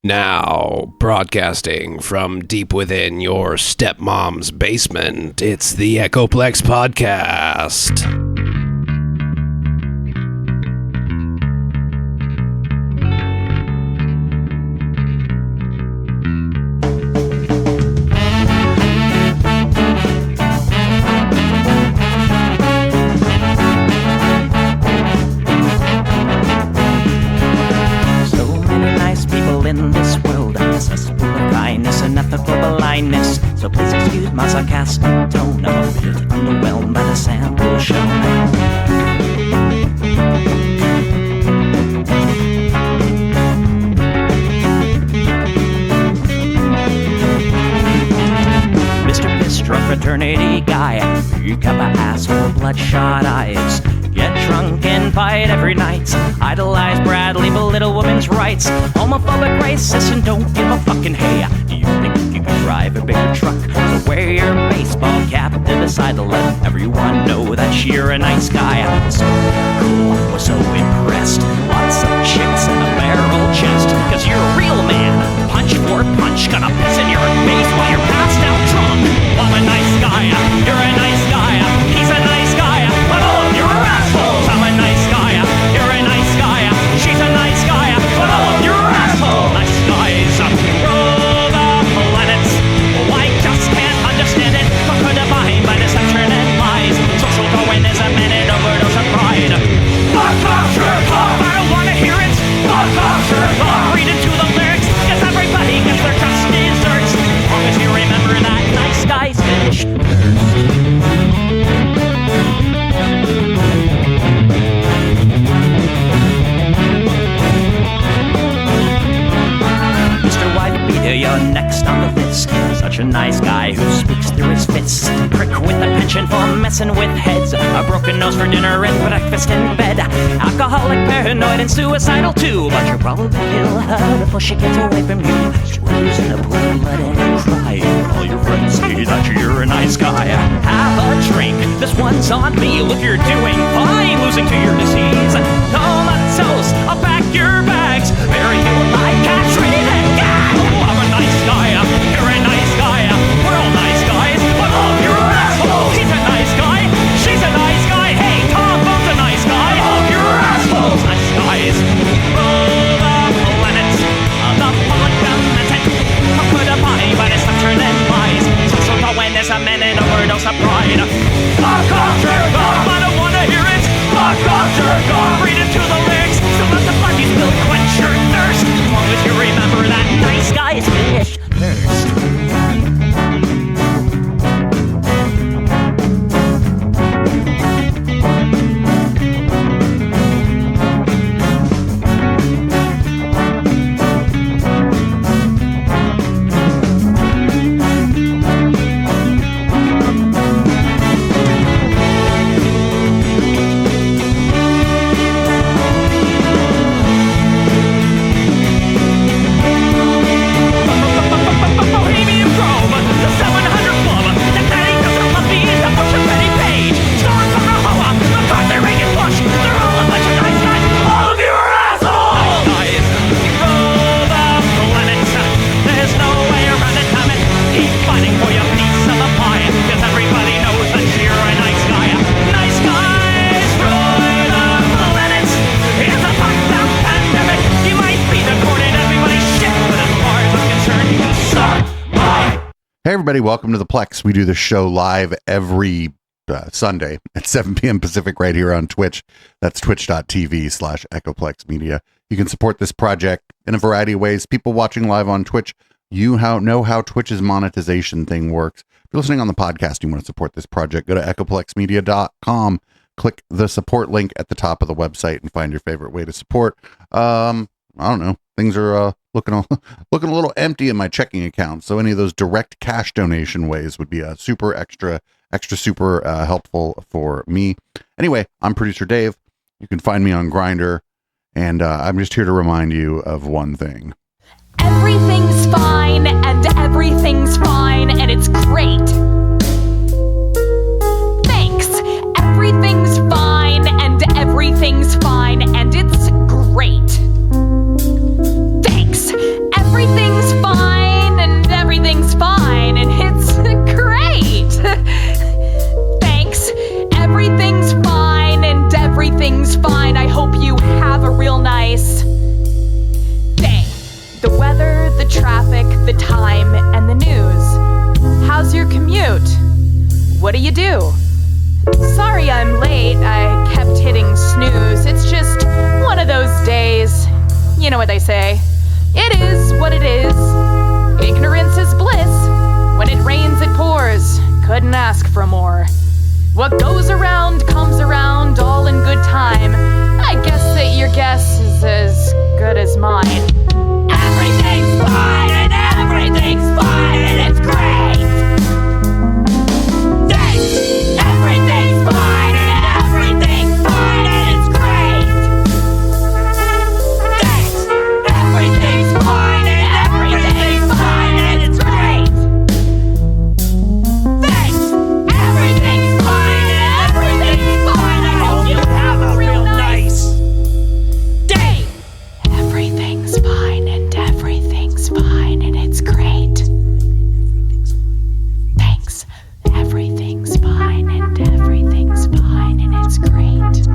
Now, broadcasting from deep within your stepmom's basement, it's the Plex podcast. So please excuse my sarcastic tone. I'm a bit underwhelmed by the sample shown. Mr. Piss-drunk fraternity guy, you got my asshole, bloodshot eyes. Get drunk and fight every night. Idolize Bradley, belittle women's rights. Homophobic, racist, and don't give a fucking hey. Do you think you can drive a bigger truck? So wear your baseball cap to the side to let everyone know that you're a nice guy. So cool, was so impressed. Lots of chicks in a barrel chest. Cause you're a real man. Punch for punch, gonna piss in your face while you're passed out drunk. I'm a nice guy, you're a nice guy. He's a nice guy, but all of you are assholes. I'm a nice guy, you're a nice guy. She's a nice guy, but all of you are assholes. Nice guys rule the planet. Oh, I just can't understand it. Conquer divine by deception and lies. Social Darwinism and an overdose of pride. Fuck off, jerk off. I don't wanna hear it. Fuck off, jerk off. Read into the lyrics, cause everybody gets their just desserts. As long as you remember that nice guys finished first. You're next on the list. Such a nice guy who speaks through his fists. Prick with a penchant for messing with heads. A broken nose for dinner and breakfast in bed. Alcoholic, paranoid, and suicidal too. But you'll probably kill her before she gets away from you. She lives in a pool of blood and cry. When all your friends say that you're a nice guy. Have a drink, this one's on me. Look, you're doing fine, losing to your disease. Comatose, I'll pack your bags. Bury you like cats, read and gag. I'm a nice guy, you're a nice guy. We're all nice guys, but all of you are assholes. He's a nice guy, she's a nice guy. Hey, Tom Bone's a nice guy. All of you are assholes. Nice guys rule the planet. The public demented. Conquer divine by deception and lies. Social Darwinism and an overdose of pride. Fuck off, jerk off. I don't wanna hear it. Fuck off, jerk off. Read into the lyrics, so let the parties will quench your thirst. As long as you remember that nice guys finish first. Hey everybody, welcome to the Plex. We do the show live every Sunday at 7 p.m. Pacific right here on Twitch. That's twitch.tv/Echoplex Media. You can support this project in a variety of ways. People watching live on Twitch, you know how Twitch's monetization thing works. If you're listening on the podcast, you want to support this project, go to echoplexmedia.com, click the support link at the top of the website and find your favorite way to support. I don't know. Things are looking a little empty in my checking account. So any of those direct cash donation ways would be super helpful for me. Anyway, I'm producer Dave. You can find me on Grindr, and I'm just here to remind you of one thing. Everything's fine, and everything's fine, and it's great. Thanks. Everything's fine, and everything's fine, and it's great. Thanks. time and the news. How's your commute? What do you do? Sorry I'm late, I kept hitting snooze. It's just one of those days. You know what they say. It is what it is. Ignorance is bliss. When it rains, it pours. Couldn't ask for more. What goes around comes around, all in good time. I guess that your guess is as good as mine. Everything's fine and everything's fine and it's great. Thanks. Everything's fine and everything's fine and it's great. Thanks. Everything's fine and everything's fine and it's great. Thanks. Everything's fine and everything's fine. I hope you have a real nice day. Everything's fine and everything's fine and it's great. Thanks. Everything's fine and everything's fine and it's great.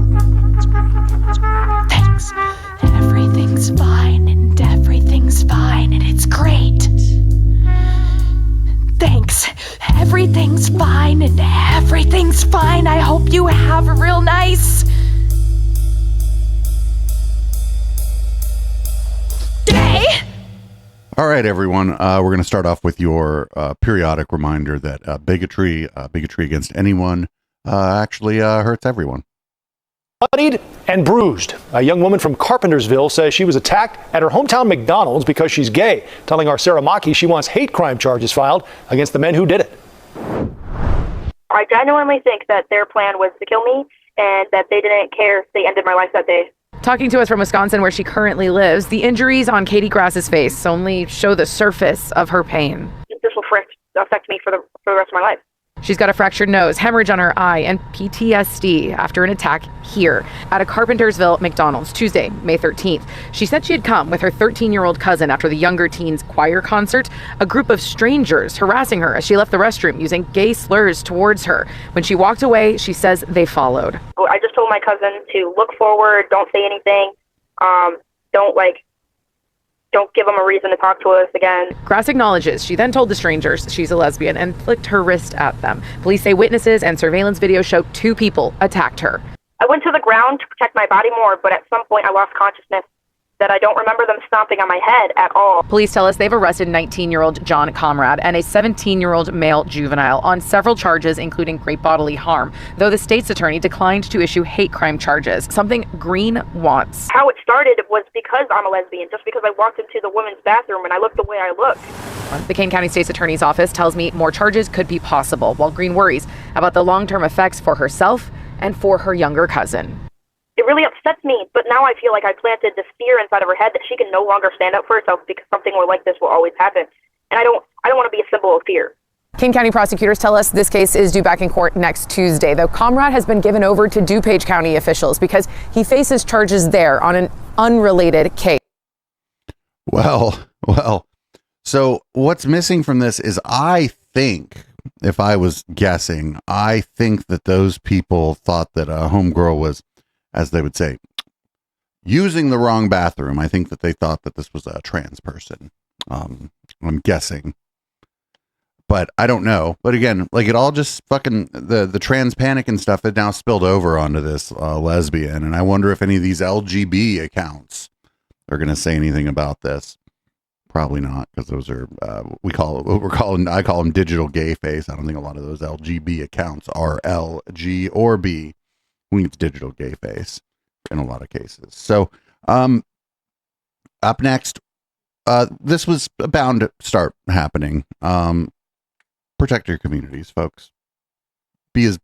Thanks. Everything's fine and everything's fine and it's great. Thanks. Everything's fine and everything's fine. I hope you have a real nice day. All right, everyone. We're going to start off with your periodic reminder that bigotry against anyone actually hurts everyone. Bloodied and bruised. A young woman from Carpentersville says she was attacked at her hometown McDonald's because she's gay, telling our Sarah Maki she wants hate crime charges filed against the men who did it. I genuinely think that their plan was to kill me and that they didn't care if they ended my life that day. Talking to us from Wisconsin, where she currently lives, the injuries on Katie Grass's face only show the surface of her pain. This will affect me for the rest of my life. She's got a fractured nose, hemorrhage on her eye, and PTSD after an attack here at a Carpentersville McDonald's Tuesday, May 13th. She said she had come with her 13-year-old cousin after the younger teen's choir concert, a group of strangers harassing her as she left the restroom using gay slurs towards her. When she walked away, she says they followed. I just told my cousin to look forward, don't say anything, don't give them a reason to talk to us again. Grass acknowledges she then told the strangers she's a lesbian and flicked her wrist at them. Police say witnesses and surveillance video show 2 people attacked her. I went to the ground to protect my body more, but at some point I lost consciousness that I don't remember them stomping on my head at all. Police tell us they've arrested 19-year-old John Comrade and a 17-year-old male juvenile on several charges, including great bodily harm, though the state's attorney declined to issue hate crime charges, something Green wants. How it started was because I'm a lesbian, just because I walked into the women's bathroom and I looked the way I looked. The Kane County State's Attorney's Office tells me more charges could be possible, while Green worries about the long-term effects for herself and for her younger cousin. It really upsets me, but now I feel like I planted this fear inside of her head that she can no longer stand up for herself because something more like this will always happen. And I don't want to be a symbol of fear. Kane County prosecutors tell us this case is due back in court next Tuesday, though Comrade has been given over to DuPage County officials because he faces charges there on an unrelated case. Well. So what's missing from this is, I think, if I was guessing, I think that those people thought that a homegirl was, as they would say, using the wrong bathroom. I think that they thought that this was a trans person. I'm guessing, but I don't know. But again, like, it all just fucking, the trans panic and stuff, it now spilled over onto this lesbian. And I wonder if any of these LGB accounts are going to say anything about this. Probably not, because those are, I call them digital gay face. I don't think a lot of those LGB accounts are LG or B. I think it's digital gay face in a lot of cases. So, up next, this was bound to start happening. Protect your communities, folks. Be as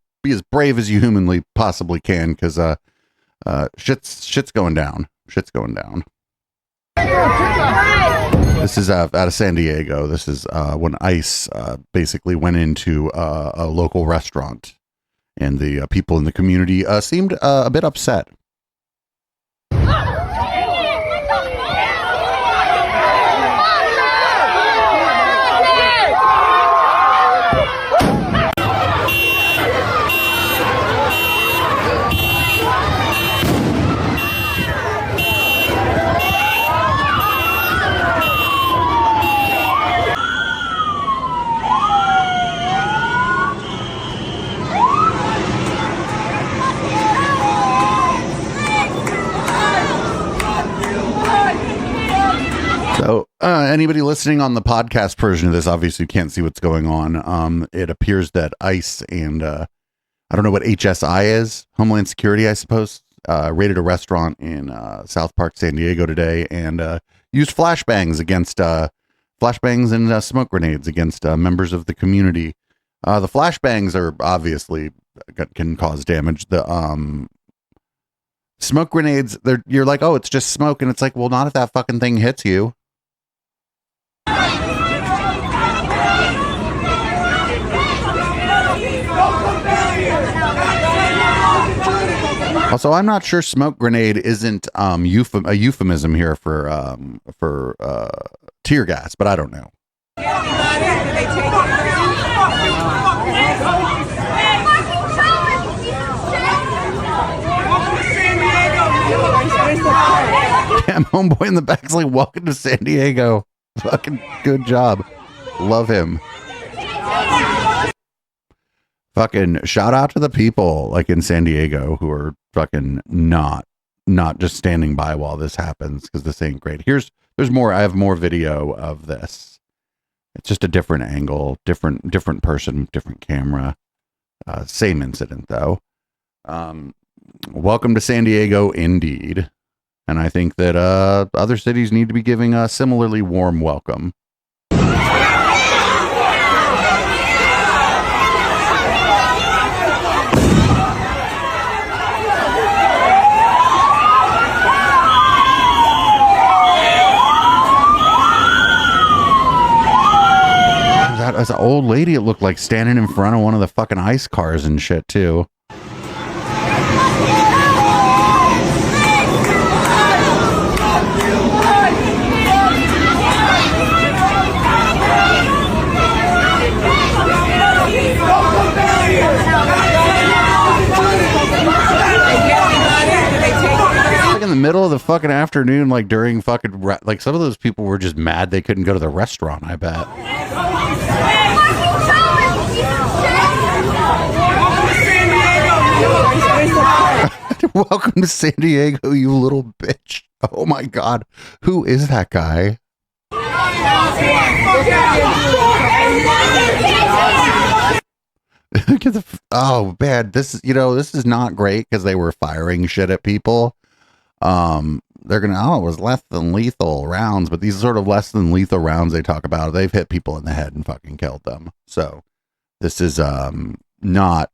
brave as you humanly possibly can, because shit's going down. Shit's going down. This is out of San Diego. This is when ICE basically went into a local restaurant, and the people in the community seemed a bit upset. So anybody listening on the podcast version of this, obviously can't see what's going on. It appears that ICE and I don't know what HSI is, Homeland Security, I suppose, raided a restaurant in South Park, San Diego today and used flashbangs and smoke grenades against members of the community. The flashbangs are obviously can cause damage. The smoke grenades, you're like, oh, it's just smoke, and it's like, well, not if that fucking thing hits you. Also, I'm not sure smoke grenade isn't a euphemism here for tear gas, but I don't know. Damn, homeboy in the back's like, welcome to San Diego. Fucking good job. Love him. Fucking shout out to the people like in San Diego who are fucking not just standing by while this happens, because this ain't great. There's more. I have more video of this. It's just a different angle, different person, different camera. Same incident though. Welcome to San Diego, indeed. And I think that other cities need to be giving a similarly warm welcome. As an old lady, it looked like standing in front of one of the fucking ICE cars and shit too. Like in the middle of the fucking afternoon, like during fucking like some of those people were just mad they couldn't go to the restaurant, I bet. Welcome to San Diego, you little bitch. Oh my god. Who is that guy? Oh man, this is not great because they were firing shit at people. They're gonna, it was less than lethal rounds, but these sort of less than lethal rounds they talk about, they've hit people in the head and fucking killed them. So this is not,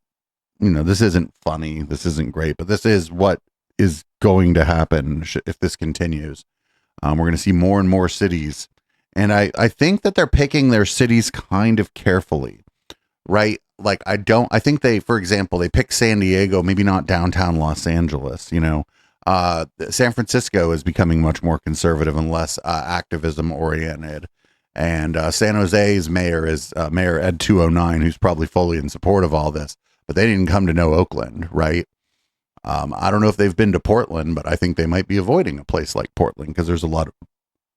this isn't funny, this isn't great, but this is what is going to happen if this continues. We're going to see more and more cities, and I think that they're picking their cities kind of carefully, right? Like I think for example, they pick San Diego, maybe not downtown Los Angeles, San Francisco is becoming much more conservative and less activism oriented. And San Jose's mayor is Mayor Ed 209, who's probably fully in support of all this, but they didn't come to know Oakland, right? I don't know if they've been to Portland, but I think they might be avoiding a place like Portland because there's a lot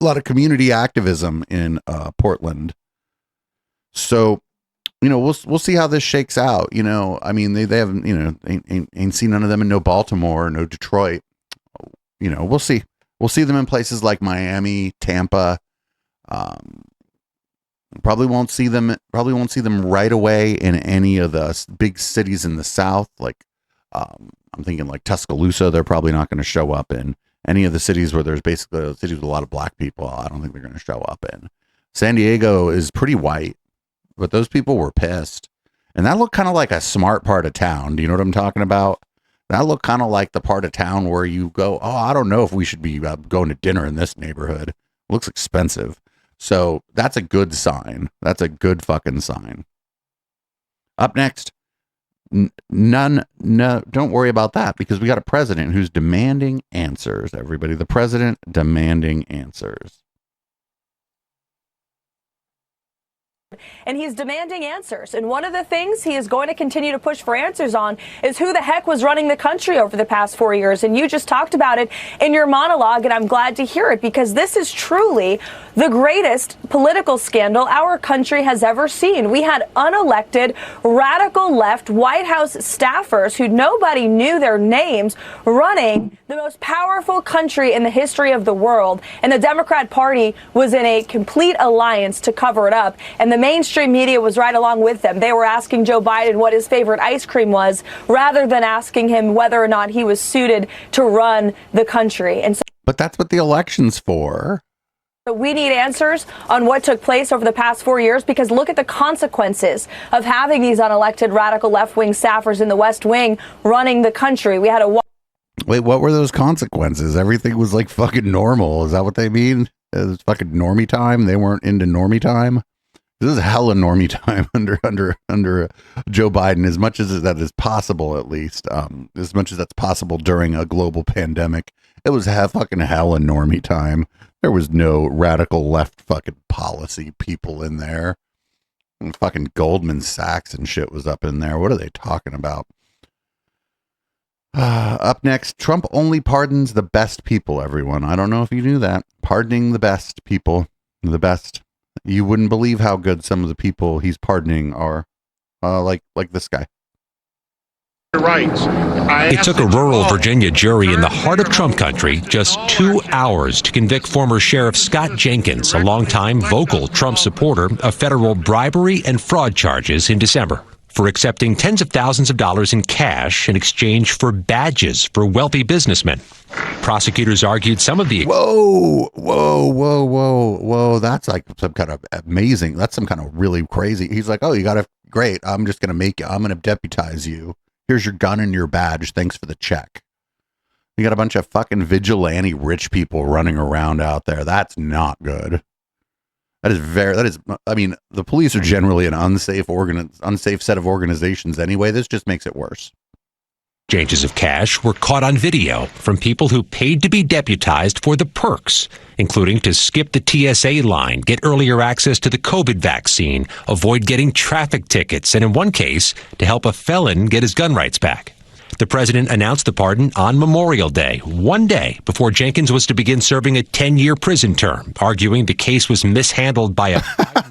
of community activism in Portland. So, we'll see how this shakes out. I mean, they haven't, ain't seen none of them in no Baltimore, no Detroit. We'll see. We'll see them in places like Miami, Tampa. Probably won't see them right away in any of the big cities in the South. Like, I'm thinking like Tuscaloosa, they're probably not going to show up in. Any of the cities where there's basically cities with a lot of black people, I don't think they're going to show up in. San Diego is pretty white, but those people were pissed. And that looked kind of like a smart part of town. Do you know what I'm talking about? That looked kind of like the part of town where you go, oh, I don't know if we should be going to dinner in this neighborhood. It looks expensive. So that's a good sign. That's a good fucking sign. Up next, no, don't worry about that because we got a president who's demanding answers, everybody. The president demanding answers. And he's demanding answers. And one of the things he is going to continue to push for answers on is who the heck was running the country over the past 4 years. And you just talked about it in your monologue, and I'm glad to hear it, because this is truly the greatest political scandal our country has ever seen. We had unelected, radical left White House staffers who nobody knew their names running the most powerful country in the history of the world. And the Democrat Party was in a complete alliance to cover it up. And the mainstream media was right along with them. They were asking Joe Biden what his favorite ice cream was, rather than asking him whether or not he was suited to run the country. And so, But that's what the election's for. we need answers on what took place over the past 4 years, because look at the consequences of having these unelected radical left-wing staffers in the West Wing running the country. We had a... Wait, what were those consequences? Everything was like fucking normal. Is that what they mean? It was fucking normie time. They weren't into normie time. This is hella normie time under Joe Biden, as much as that is possible, at least, as much as that's possible during a global pandemic. It was fucking hella normie time. There was no radical left fucking policy people in there. And fucking Goldman Sachs and shit was up in there. What are they talking about? Up next, Trump only pardons the best people, everyone. I don't know if you knew that. Pardoning the best people, the best. You wouldn't believe how good some of the people he's pardoning are, like this guy. It took a rural Virginia jury in the heart of Trump country just 2 hours to convict former Sheriff Scott Jenkins, a longtime vocal Trump supporter, of federal bribery and fraud charges in December for accepting tens of thousands of dollars in cash in exchange for badges for wealthy businessmen. Prosecutors argued some of the... Whoa. That's like some kind of amazing. That's some kind of really crazy. He's like, oh, you got to... Great. I'm going to deputize you. Here's your gun and your badge. Thanks for the check. You got a bunch of fucking vigilante rich people running around out there. That's not good. I mean, the police are generally an unsafe set of organizations anyway. This just makes it worse. Exchanges of cash were caught on video from people who paid to be deputized for the perks, including to skip the TSA line, get earlier access to the COVID vaccine, avoid getting traffic tickets, and in one case, to help a felon get his gun rights back. The president announced the pardon on Memorial Day, 1 day before Jenkins was to begin serving a 10-year prison term, arguing the case was mishandled by a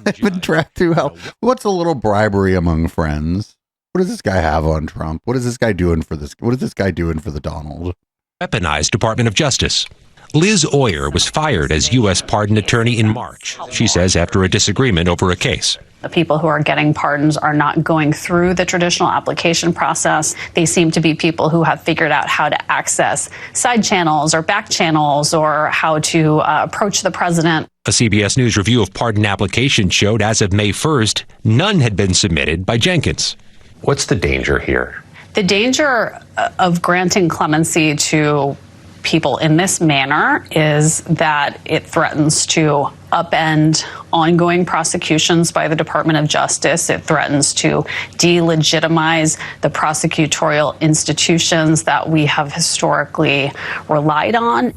They've been dragged through hell. What's a little bribery among friends? What does this guy have on Trump? What is this guy doing for this? What is this guy doing for the Donald? Weaponized Department of Justice. Liz Oyer was fired as U.S. pardon attorney in March, she says, after a disagreement over a case. The people who are getting pardons are not going through the traditional application process. They seem to be people who have figured out how to access side channels or back channels, or how to approach the president. A CBS News review of pardon applications showed as of May 1st, none had been submitted by Jenkins. What's the danger here? The danger of granting clemency to people in this manner is that it threatens to upend ongoing prosecutions by the Department of Justice. It threatens to delegitimize the prosecutorial institutions that we have historically relied on.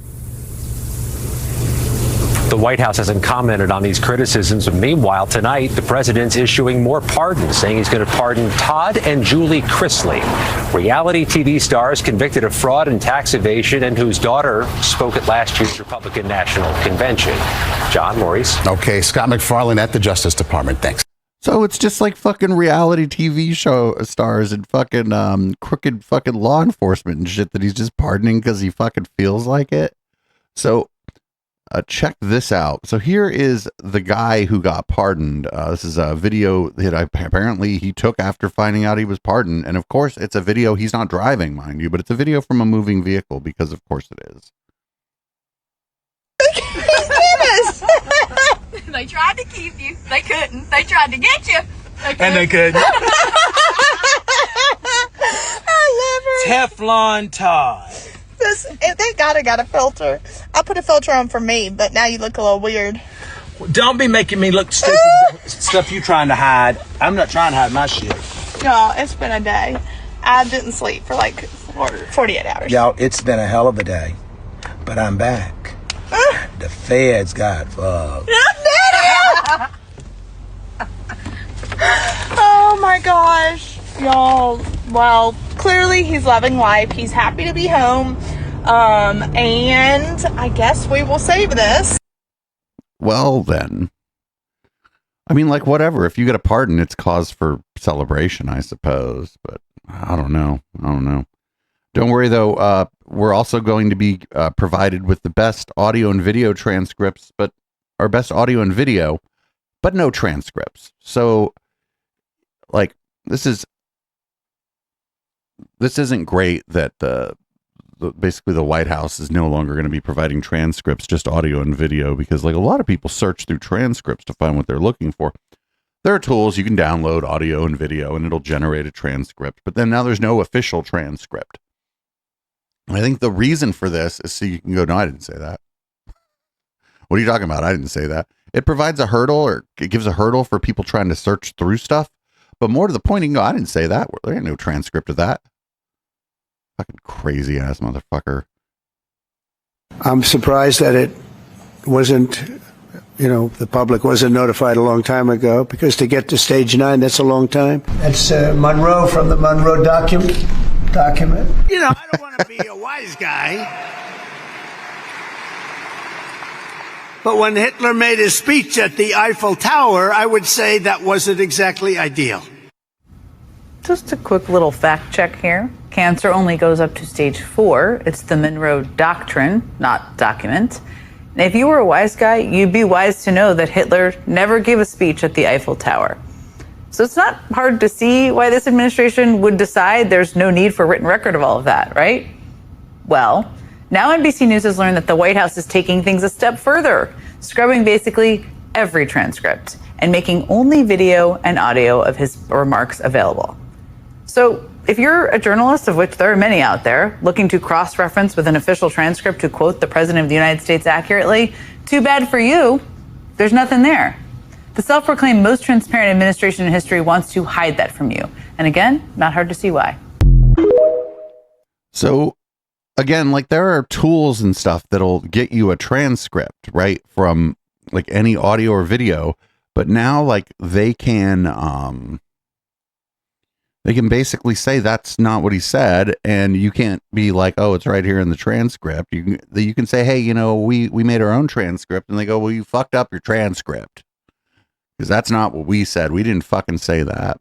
The White House hasn't commented on these criticisms. Meanwhile, tonight, the president's issuing more pardons, saying he's going to pardon Todd and Julie Chrisley, reality TV stars convicted of fraud and tax evasion, and whose daughter spoke at last year's Republican National Convention. John, Maurice. Okay, Scott McFarlane at the Justice Department. Thanks. So it's just like fucking reality TV show stars and fucking crooked fucking law enforcement and shit that he's just pardoning because he fucking feels like it. So check this out. So here is the guy who got pardoned. This is a video that apparently he took after finding out he was pardoned. And of course, it's a video. He's not driving, mind you, but it's a video from a moving vehicle, because of course it is. They tried to keep you. They couldn't. They tried to get you. And they couldn't. I love her. Teflon Todd. They got a filter. I put a filter on for me, but now you look a little weird. Don't be making me look stupid. Stuff you trying to hide. I'm not trying to hide my shit. No, it's been a day. I didn't sleep for like 48 hours. Y'all, it's been a hell of a day. But I'm back. The feds got fucked. my gosh, y'all. Well, clearly he's loving life. He's happy to be home. And I guess we will save this. Well, then. I mean, like, whatever. If you get a pardon, it's cause for celebration, I suppose. But I don't know. Don't worry, though. We're also going to be provided with the best audio and video transcripts, but our best audio and video, but no transcripts. So, like, this isn't great that basically the White House is no longer going to be providing transcripts, just audio and video, because like a lot of people search through transcripts to find what they're looking for. There are tools you can download audio and video and it'll generate a transcript, but then now there's no official transcript. And I think the reason for this is so you can go, no, I didn't say that. What are you talking about? I didn't say that. It provides a hurdle, or it gives a hurdle for people trying to search through stuff. But more to the point, you can go, I didn't say that. There ain't no transcript of that. Fucking crazy ass motherfucker. I'm surprised that it wasn't, the public wasn't notified a long time ago, because to get to stage 9, that's a long time. That's Monroe from the Monroe document. I don't want to be a wise guy, but when Hitler made his speech at the Eiffel Tower, I would say that wasn't exactly ideal. Just a quick little fact check here. Cancer only goes up to stage 4. It's the Monroe Doctrine, not document. And if you were a wise guy, you'd be wise to know that Hitler never gave a speech at the Eiffel Tower. So it's not hard to see why this administration would decide there's no need for a written record of all of that, right? Well, now NBC News has learned that the White House is taking things a step further, scrubbing basically every transcript and making only video and audio of his remarks available. So if you're a journalist, of which there are many out there, looking to cross-reference with an official transcript to quote the President of the United States accurately, too bad for you, there's nothing there. The self-proclaimed most transparent administration in history wants to hide that from you. And again, not hard to see why. So, again, like, there are tools and stuff that'll get you a transcript, right, from like any audio or video. But now, like, they can basically say that's not what he said, and you can't be like, oh, it's right here in the transcript. You can say, hey, we made our own transcript, and they go, well, you fucked up your transcript, because that's not what we said. We didn't fucking say that.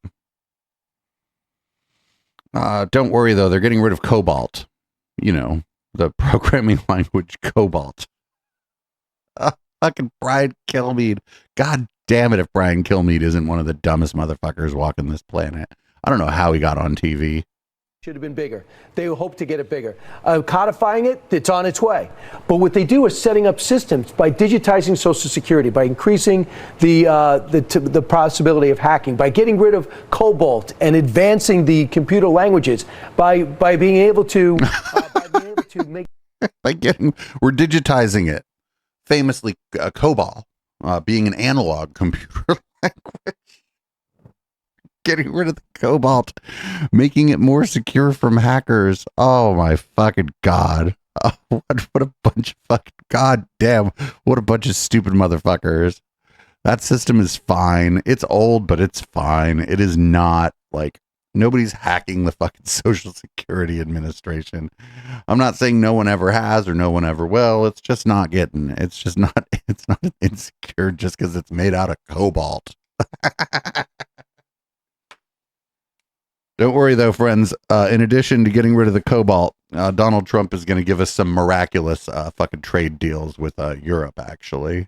Don't worry, though. They're getting rid of Cobalt. The programming language Cobalt. Fucking Brian Kilmeade. God damn it if Brian Kilmeade isn't one of the dumbest motherfuckers walking this planet. I don't know how he got on TV. Should have been bigger. They hope to get it bigger. Codifying it, it's on its way. But what they do is setting up systems by digitizing Social Security, by increasing the possibility of hacking, by getting rid of Cobalt and advancing the computer languages, by being able to make. We're digitizing it. Famously, COBOL being an analog computer language. Getting rid of the Cobalt, making it more secure from hackers. Oh my fucking God. Oh, what a bunch of fucking goddamn, what a bunch of stupid motherfuckers. That system is fine. It's old, but it's fine. It is not like nobody's hacking the fucking Social Security Administration. I'm not saying no one ever has or no one ever will. It's just not it's not insecure just because it's made out of Cobalt. Don't worry, though, friends. In addition to getting rid of the Cobalt, Donald Trump is going to give us some miraculous fucking trade deals with Europe, actually.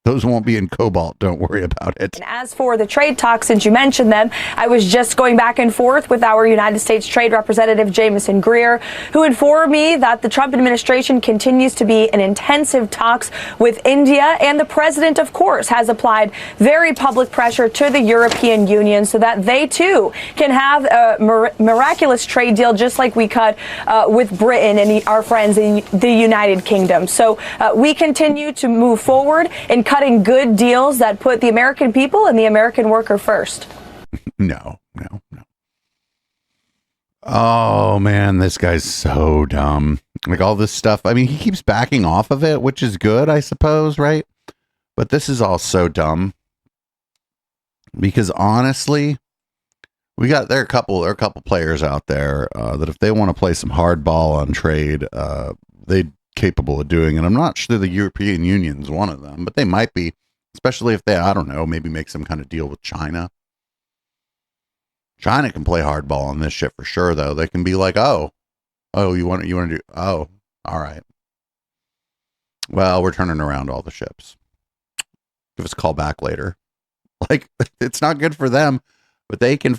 Those won't be in Cobalt. Don't worry about it. And as for the trade talks, since you mentioned them, I was just going back and forth with our United States Trade Representative, Jamieson Greer, who informed me that the Trump administration continues to be in intensive talks with India. And the president, of course, has applied very public pressure to the European Union so that they, too, can have a miraculous trade deal just like we cut with Britain and our friends in the United Kingdom. So we continue to move forward in cutting good deals that put the American people and the American worker first. No. Oh, man, this guy's so dumb. Like, all this stuff. I mean, he keeps backing off of it, which is good, I suppose, right? But this is all so dumb. Because honestly, There are a couple players out there that if they want to play some hardball on trade, they're capable of doing. And I'm not sure the European Union's one of them, but they might be, especially if they, I don't know, maybe make some kind of deal with China. China can play hardball on this shit for sure, though. They can be like, oh, you want to do, oh, all right. Well, we're turning around all the ships. Give us a call back later. Like, it's not good for them, but they can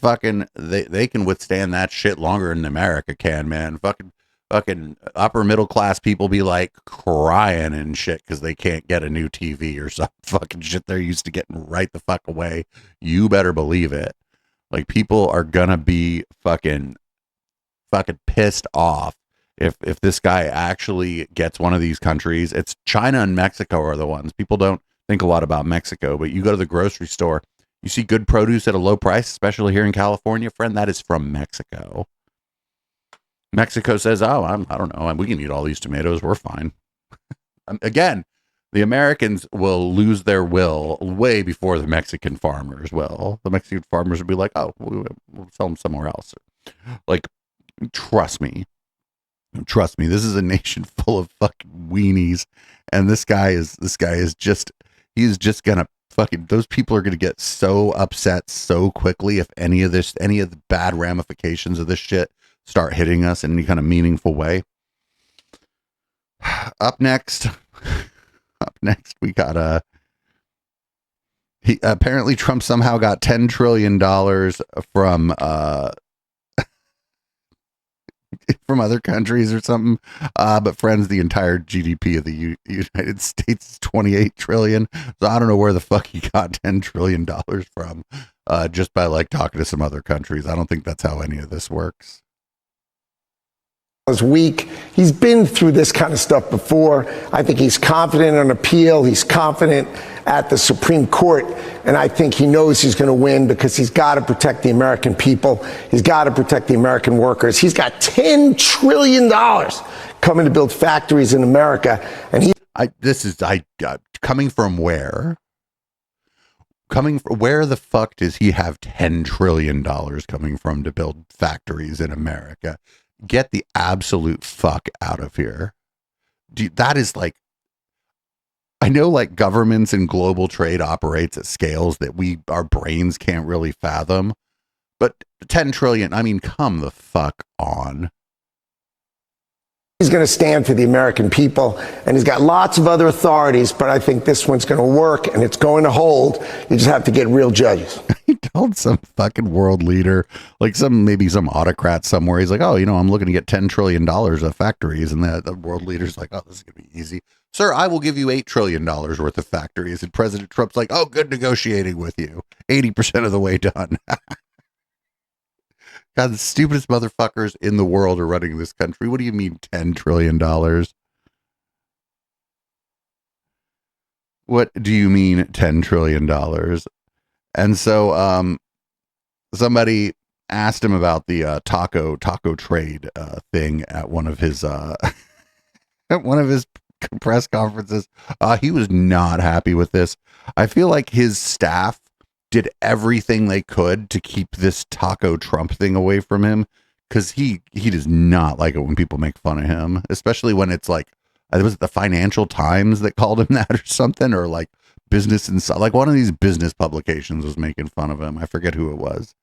they can withstand that shit longer than America can, man. Fucking upper middle class people be like crying and shit because they can't get a new TV or some fucking shit they're used to getting right the fuck away. You better believe it. Like, people are gonna be fucking pissed off if this guy actually gets one of these countries. It's China and Mexico are the ones. People don't think a lot about Mexico, but you go to the grocery store, you see good produce at a low price, especially here in California, friend, that is from Mexico. Mexico says, oh, I don't know, we can eat all these tomatoes, we're fine. Again, the Americans will lose their will way before the Mexican farmers will. The Mexican farmers will be like, oh, we'll sell them somewhere else. Like, trust me, this is a nation full of fucking weenies, and this guy is just, he's just gonna fucking, those people are gonna get so upset so quickly if any of the bad ramifications of this shit start hitting us in any kind of meaningful way. Up next, we got apparently Trump somehow got $10 trillion from other countries or something. But friends, the entire GDP of the United States is $28 trillion. So I don't know where the fuck he got $10 trillion from, just by like talking to some other countries. I don't think that's how any of this works. Was weak. He's been through this kind of stuff before. I think he's confident on appeal. He's confident at the Supreme Court. And I think he knows he's going to win because he's got to protect the American people. He's got to protect the American workers. He's got $10 trillion coming to build factories in America. And coming from where? Where the fuck does he have $10 trillion coming from to build factories in America? Get the absolute fuck out of here. That is like, I know like governments and global trade operates at scales that our brains can't really fathom, but 10 trillion, I mean, come the fuck on. He's going to stand for the American people, and he's got lots of other authorities, but I think this one's going to work, and it's going to hold. You just have to get real judges. He told some fucking world leader, like maybe some autocrat somewhere, he's like, oh, I'm looking to get $10 trillion of factories, and the world leader's like, oh, this is going to be easy. Sir, I will give you $8 trillion worth of factories. And President Trump's like, oh, good negotiating with you. 80% of the way done. God, the stupidest motherfuckers in the world are running this country. What do you mean $10 trillion? What do you mean $10 trillion? And so somebody asked him about the taco trade thing at one of his press conferences. He was not happy with this. I feel like his staff did everything they could to keep this taco Trump thing away from him, because he does not like it when people make fun of him, especially when it's like, was it the Financial Times that called him that or something, or like Business Insider, like one of these business publications was making fun of him. I forget who it was.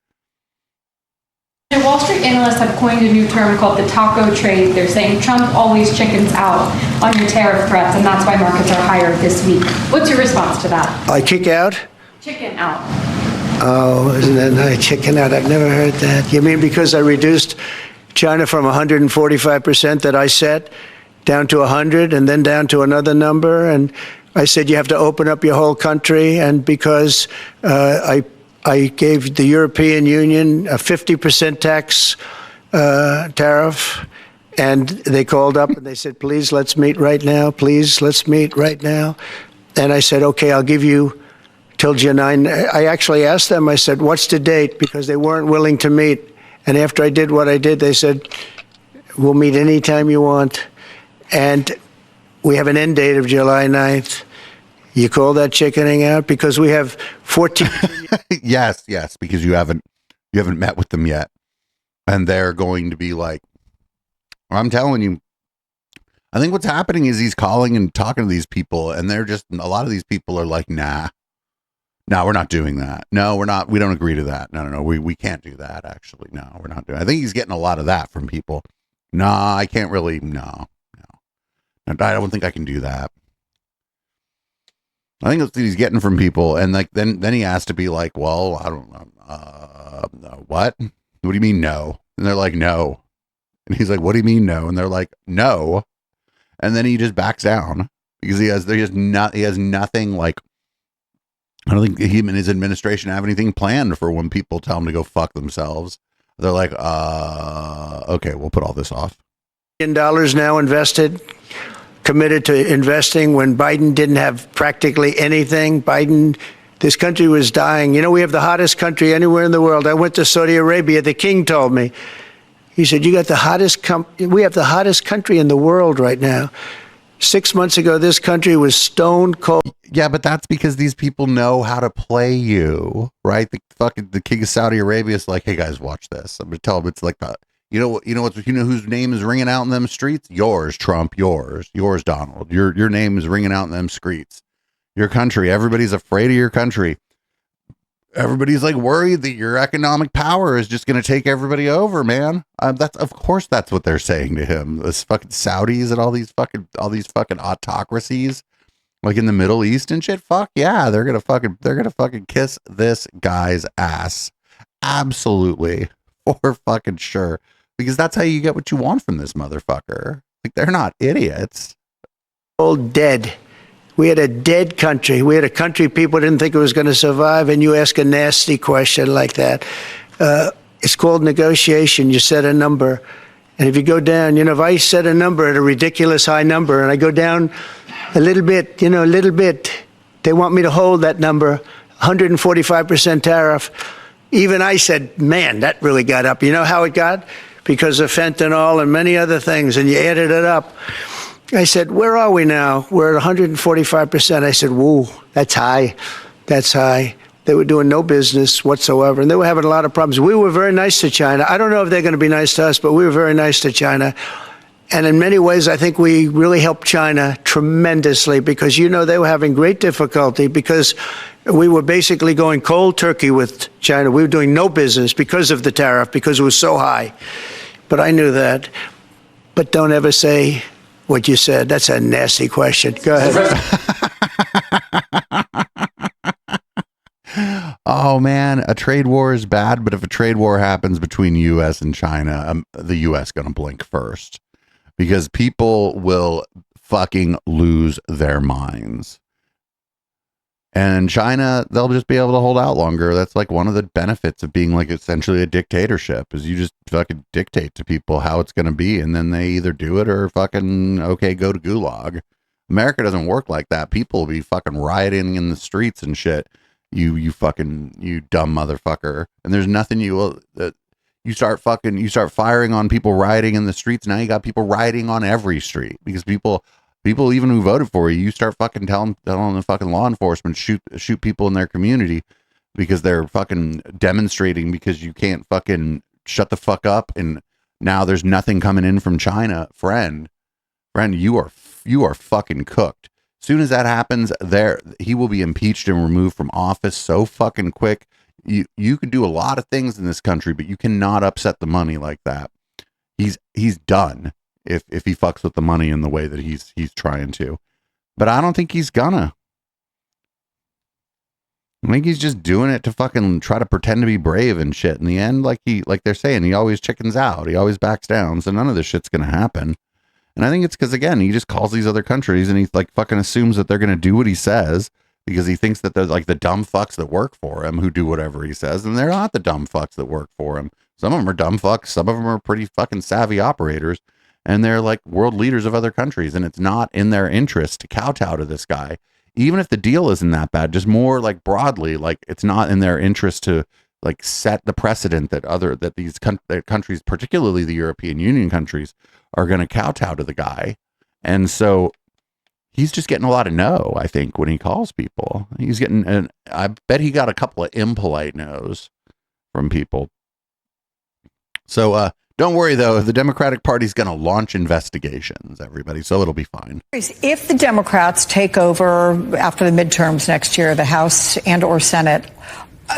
Wall Street analysts have coined a new term called the taco trade. They're saying Trump always chickens out on your tariff threats, and that's why markets are higher this week. What's your response to that? I kick out? Chicken out. Oh, isn't that nice? Chicken out. I've never heard that. You mean because I reduced China from 145% that I set down to 100 and then down to another number? And I said you have to open up your whole country. And because I gave the European Union a 50% tax tariff, and they called up and they said, please, let's meet right now. Please, let's meet right now. And I said, okay, I'll give you till July 9. I actually asked them, I said, what's the date? Because they weren't willing to meet. And after I did what I did, they said, we'll meet anytime you want. And we have an end date of July 9th. You call that chickening out? Because we have 14. Yes, because you haven't You haven't met with them yet. And they're going to be like, I'm telling you, I think what's happening is he's calling and talking to these people, and they're just, a lot of these people are like, nah, we're not doing that. No, we're not. We don't agree to that. No. We can't do that. Actually, no, we're not doing. I think he's getting a lot of that from people. Nah, I can't really. No. I don't think I can do that. I think that's what he's getting from people, and like then he has to be like, well, I don't know. What? What do you mean no? And they're like, no. And he's like, what do you mean no? And they're like, no. And then he just backs down because he has nothing like. I don't think he and his administration have anything planned for when people tell them to go fuck themselves. They're like, okay, we'll put all this off. $1 billion now invested, committed to investing when Biden didn't have practically anything. This country was dying. You know, we have the hottest country anywhere in the world. I went to Saudi Arabia. The king told me, he said, we have the hottest country in the world right now. 6 months ago, this country was stone cold. Yeah, but that's because these people know how to play you, right? The king of Saudi Arabia is like, hey guys, watch this. I'm gonna tell them it's like that. You know whose name is ringing out in them streets? Yours, Trump. Yours, Donald. Your name is ringing out in them streets. Your country. Everybody's afraid of your country. Everybody's like worried that your economic power is just going to take everybody over, man. Of course that's what they're saying to him. This fucking Saudis and all these fucking autocracies, like in the Middle East and shit. Fuck yeah, they're gonna fucking kiss this guy's ass. Absolutely, for fucking sure. Because that's how you get what you want from this motherfucker. Like, they're not idiots. All dead. We had a dead country. We had a country people didn't think it was going to survive, and you ask a nasty question like that. It's called negotiation. You set a number, and if you go down, if I set a number at a ridiculous high number, and I go down a little bit, they want me to hold that number, 145% tariff. Even I said, man, that really got up. You know how it got? Because of fentanyl and many other things, and you added it up. I said, where are we now? We're at 145%. I said, whoa, that's high. That's high. They were doing no business whatsoever, and they were having a lot of problems. We were very nice to China. I don't know if they're going to be nice to us, but we were very nice to China. And in many ways, I think we really helped China tremendously because, they were having great difficulty because we were basically going cold turkey with China. We were doing no business because of the tariff, because it was so high. But I knew that. But don't ever say what you said. That's a nasty question. Go ahead. Oh man, a trade war is bad, but if a trade war happens between U.S. and China, the U.S. gonna blink first because people will fucking lose their minds. And China, they'll just be able to hold out longer. That's like one of the benefits of being like essentially a dictatorship is you just fucking dictate to people how it's going to be. And then they either do it or fucking, okay, go to gulag. America doesn't work like that. People will be fucking rioting in the streets and shit. You dumb motherfucker. And there's nothing you start firing on people rioting in the streets. Now you got people rioting on every street because people even who voted for you, you start fucking telling the fucking law enforcement shoot people in their community because they're fucking demonstrating because you can't fucking shut the fuck up. And now there's nothing coming in from China. Friend, you are fucking cooked. As soon as that happens, he will be impeached and removed from office so fucking quick. You can do a lot of things in this country, but you cannot upset the money like that. He's done. If he fucks with the money in the way that he's trying to. But I don't think he's gonna. I think he's just doing it to fucking try to pretend to be brave and shit. In the end, like they're saying, he always chickens out. He always backs down. So none of this shit's gonna happen. And I think it's because, again, he just calls these other countries and he like fucking assumes that they're gonna do what he says because he thinks that they're like the dumb fucks that work for him who do whatever he says. And they're not the dumb fucks that work for him. Some of them are dumb fucks. Some of them are pretty fucking savvy operators. And they're like world leaders of other countries. And it's not in their interest to kowtow to this guy. Even if the deal isn't that bad, just more like broadly, like it's not in their interest to like set the precedent that these countries, particularly the European Union countries, are going to kowtow to the guy. And so he's just getting a lot of no, I think, when he calls people. He's getting, and I bet he got a couple of impolite no's from people. So don't worry, though. The Democratic Party's going to launch investigations, everybody, so it'll be fine. If the Democrats take over after the midterms next year, the House and or Senate,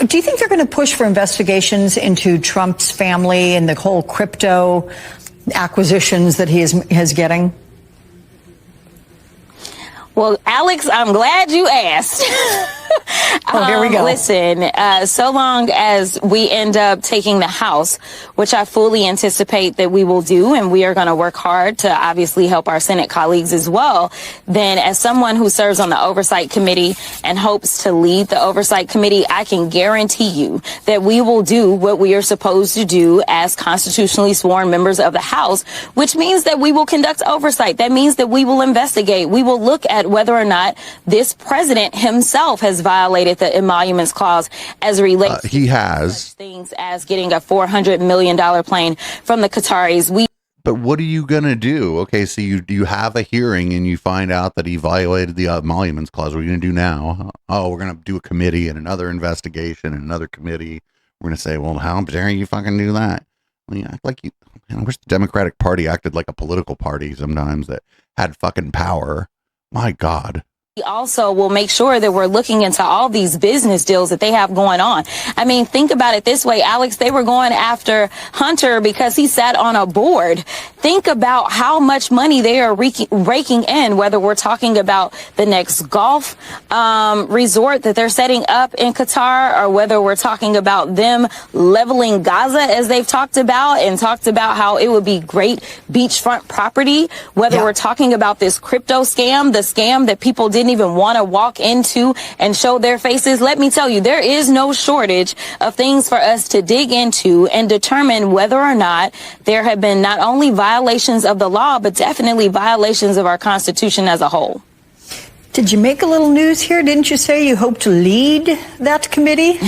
do you think they're going to push for investigations into Trump's family and the whole crypto acquisitions that he is getting? Well, Alex, I'm glad you asked. Oh, here we go. Listen, so long as we end up taking the House, which I fully anticipate that we will do, and we are going to work hard to obviously help our Senate colleagues as well, then as someone who serves on the Oversight Committee and hopes to lead the Oversight Committee, I can guarantee you that we will do what we are supposed to do as constitutionally sworn members of the House, which means that we will conduct oversight. That means that we will investigate. We will look at whether or not this president himself has violated the emoluments clause as relates he has such things as getting a $400 million plane from the Qataris. But what are you going to do? Okay, so you have a hearing and you find out that he violated the emoluments clause. What are you going to do now? Oh, we're going to do a committee and another investigation and another committee. We're going to say, well, how dare you fucking do that? Well, you act like you. I wish the Democratic Party acted like a political party sometimes that had fucking power. My God. We also will make sure that we're looking into all these business deals that they have going on. I mean, think about it this way, Alex. They were going after Hunter because he sat on a board. Think about how much money they are raking in, whether we're talking about the next golf resort that they're setting up in Qatar, or whether we're talking about them leveling Gaza, as they've talked about, and talked about how it would be great beachfront property, whether we're talking about this crypto scam, the scam that people didn't even want to walk into and show their faces. Let me tell you, there is no shortage of things for us to dig into and determine whether or not there have been not only violations of the law, but definitely violations of our Constitution as a whole. Did you make a little news here? Didn't you say you hope to lead that committee?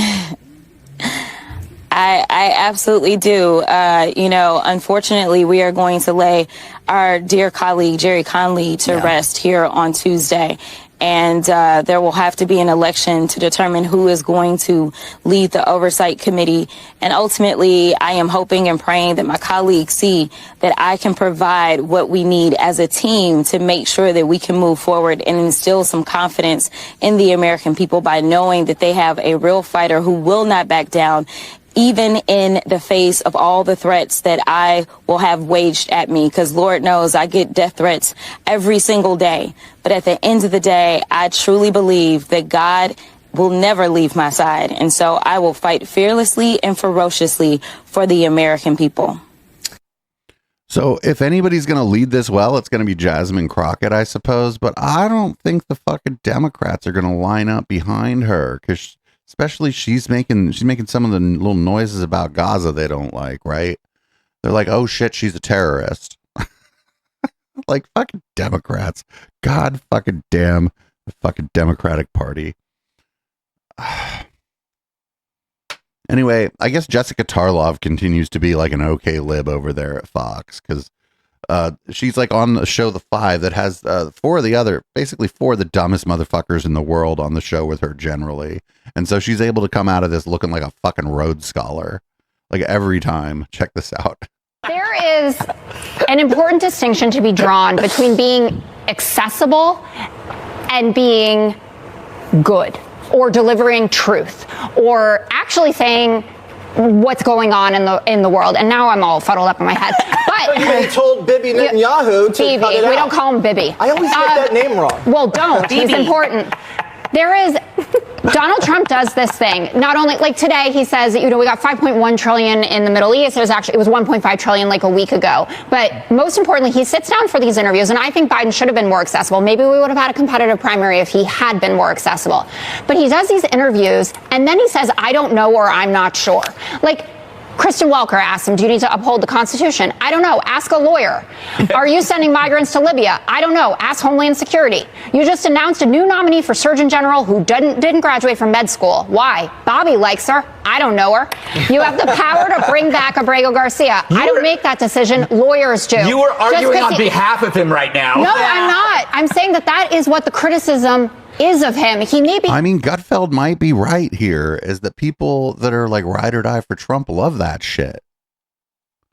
I absolutely do. Unfortunately, we are going to lay our dear colleague, Jerry Conley, to rest here on Tuesday. And there will have to be an election to determine who is going to lead the Oversight Committee. And ultimately, I am hoping and praying that my colleagues see that I can provide what we need as a team to make sure that we can move forward and instill some confidence in the American people by knowing that they have a real fighter who will not back down, even in the face of all the threats that I will have waged at me, because Lord knows I get death threats every single day. But at the end of the day, I truly believe that God will never leave my side. And so I will fight fearlessly and ferociously for the American people. So if anybody's going to lead this well, it's going to be Jasmine Crockett, I suppose. But I don't think the fucking Democrats are going to line up behind her, because especially she's making some of the little noises about Gaza they don't like, right? They're like, oh shit, she's a terrorist. Like, fucking Democrats. God fucking damn the fucking Democratic Party. Anyway, I guess Jessica Tarlov continues to be like an okay lib over there at Fox, because she's like on the show The Five that has four of the dumbest motherfuckers in the world on the show with her generally. And so she's able to come out of this looking like a fucking Rhodes Scholar. Like every time. Check this out. There is an important distinction to be drawn between being accessible and being good, or delivering truth, or actually saying what's going on in the world. And now I'm all fuddled up in my head. But they told Bibi Netanyahu to cut it out. We don't call him Bibi. I always get that name wrong. Well, don't. He's important. Donald Trump does this thing. Not only, like today, he says, we got 5.1 trillion in the Middle East. It was 1.5 trillion like a week ago. But most importantly, he sits down for these interviews, and I think Biden should have been more accessible. Maybe we would have had a competitive primary if he had been more accessible. But he does these interviews, and then he says, I don't know, or I'm not sure. Like, Kristen Welker asked him, do you need to uphold the Constitution? I don't know. Ask a lawyer. Are you sending migrants to Libya? I don't know. Ask Homeland Security. You just announced a new nominee for Surgeon General who didn't graduate from med school. Why? Bobby likes her. I don't know her. You have the power to bring back Abrego Garcia. I don't make that decision. Lawyers do. You were arguing on behalf of him right now. No, I'm not. I'm saying that is what the criticism is of him. He may be. I mean, Gutfeld might be right here, is that people that are like ride or die for Trump love that shit.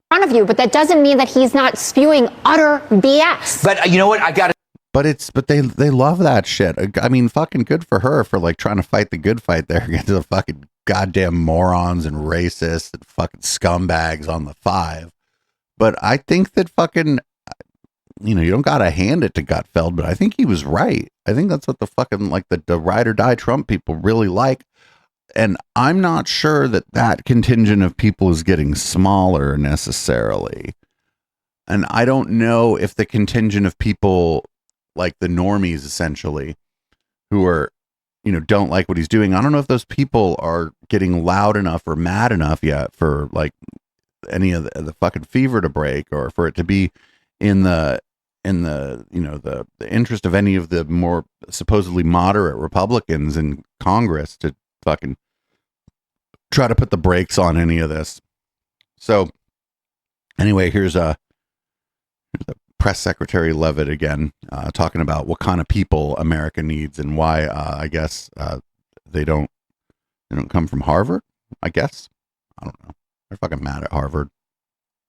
front of you, but that doesn't mean that he's not spewing utter BS. But you know what? I got to. But they love that shit. I mean, fucking good for her for like trying to fight the good fight there against the fucking goddamn morons and racists and fucking scumbags on the 5. But I think that fucking, you know, you don't gotta hand it to Gutfeld, but I think he was right. I think that's what the fucking, like, the ride or die Trump people really like. And I'm not sure that contingent of people is getting smaller necessarily. And I don't know if the contingent of people, like the normies essentially, who are, you know, don't like what he's doing, I don't know if those people are getting loud enough or mad enough yet for like any of the fucking fever to break, or for it to be in the you know, the interest of any of the more supposedly moderate Republicans in Congress to fucking try to put the brakes on any of this. So anyway, here's the Press Secretary Leavitt again, talking about what kind of people America needs and why I guess they don't come from Harvard. I guess, I don't know. They're fucking mad at Harvard.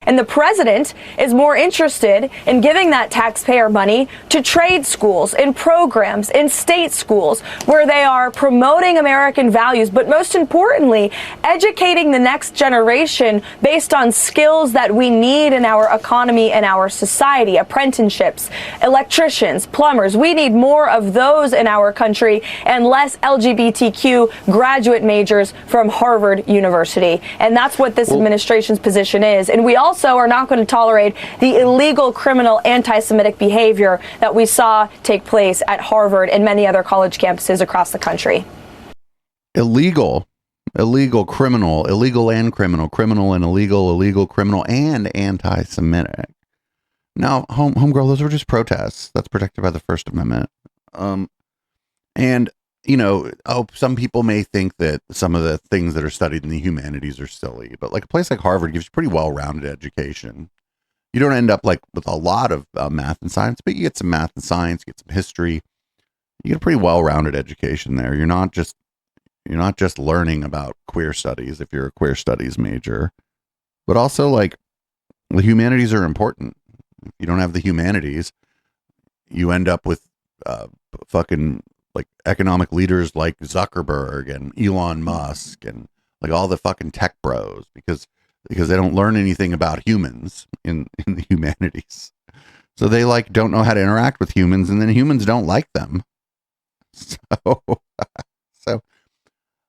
And the president is more interested in giving that taxpayer money to trade schools, in programs, in state schools, where they are promoting American values, but most importantly, educating the next generation based on skills that we need in our economy and our society. Apprenticeships, electricians, plumbers. We need more of those in our country and less LGBTQ graduate majors from Harvard University. And that's what this administration's position is. And we also are not going to tolerate the illegal, criminal, anti-Semitic behavior that we saw take place at Harvard and many other college campuses across the country. Illegal, criminal, illegal and criminal, criminal and illegal, criminal and anti-Semitic. Now, homegirl, those were just protests. That's protected by the First Amendment. And, you know, some people may think that some of the things that are studied in the humanities are silly, but like a place like Harvard gives you pretty well-rounded education. You don't end up like with a lot of math and science, but you get some math and science, you get some history, you get a pretty well-rounded education there. You're not just learning about queer studies if you're a queer studies major, but also like the humanities are important. If you don't have the humanities, you end up with fucking like economic leaders like Zuckerberg and Elon Musk and like all the fucking tech bros because they don't learn anything about humans in the humanities. So they like don't know how to interact with humans, and then humans don't like them. So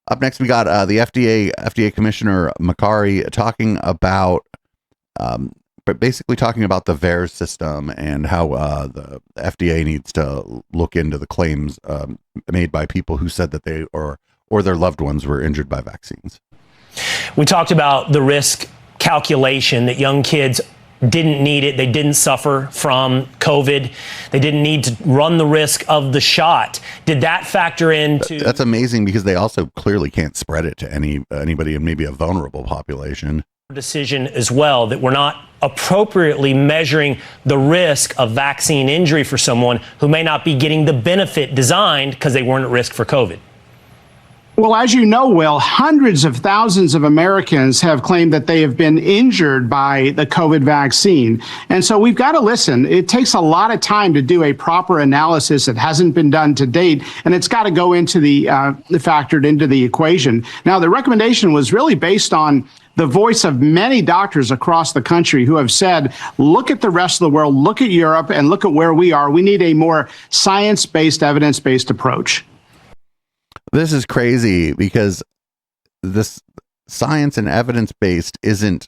up next we got the FDA Commissioner Makary talking about but basically talking about the VAERS system and how the FDA needs to look into the claims made by people who said that they or their loved ones were injured by vaccines. We talked about the risk calculation that young kids didn't need it. They didn't suffer from COVID. They didn't need to run the risk of the shot. Did that factor into... That's amazing because they also clearly can't spread it to anybody in maybe a vulnerable population. Decision as well, that we're not appropriately measuring the risk of vaccine injury for someone who may not be getting the benefit designed because they weren't at risk for COVID. Well, as you know, Will, hundreds of thousands of Americans have claimed that they have been injured by the COVID vaccine. And so we've got to listen. It takes a lot of time to do a proper analysis that hasn't been done to date, and it's got to go into the factored into the equation. Now, the recommendation was really based on the voice of many doctors across the country who have said, look at the rest of the world, look at Europe, and look at where we are. We need a more science-based, evidence-based approach. This is crazy because this science and evidence-based isn't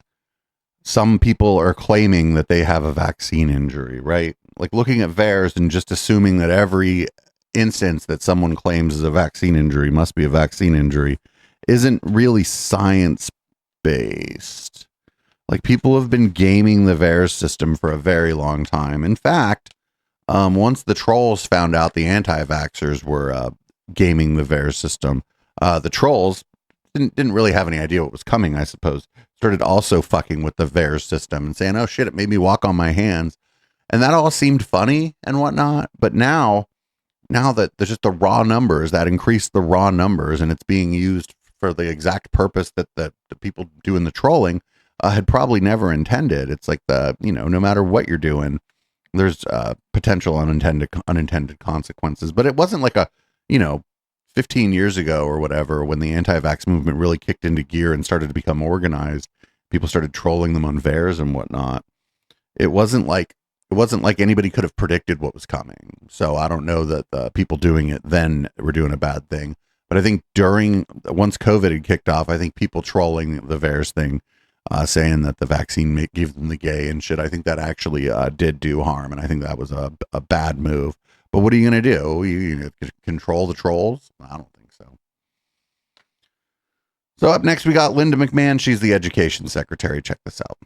some people are claiming that they have a vaccine injury, right? Like looking at VAERS and just assuming that every instance that someone claims is a vaccine injury must be a vaccine injury isn't really science-based. Like people have been gaming the VAERS system for a very long time. In fact, once the trolls found out the anti-vaxxers were gaming the VAERS system, the trolls didn't really have any idea what was coming, I suppose. Started also fucking with the VAERS system and saying, oh shit, it made me walk on my hands. And that all seemed funny and whatnot. But now that there's just the raw numbers, that increased the raw numbers, and it's being used for the exact purpose that the people doing the trolling, had probably never intended. It's like no matter what you're doing, there's potential unintended consequences. But it wasn't like 15 years ago or whatever, when the anti-vax movement really kicked into gear and started to become organized. People started trolling them on VAERS and whatnot. It wasn't like anybody could have predicted what was coming. So I don't know that the people doing it then were doing a bad thing. But I think once COVID had kicked off, I think people trolling the VAERS thing, saying that the vaccine gave them the gay and shit, I think that actually did do harm. And I think that was a bad move. But what are you going to do? You control the trolls? I don't think so. So up next, we got Linda McMahon. She's the education secretary. Check this out.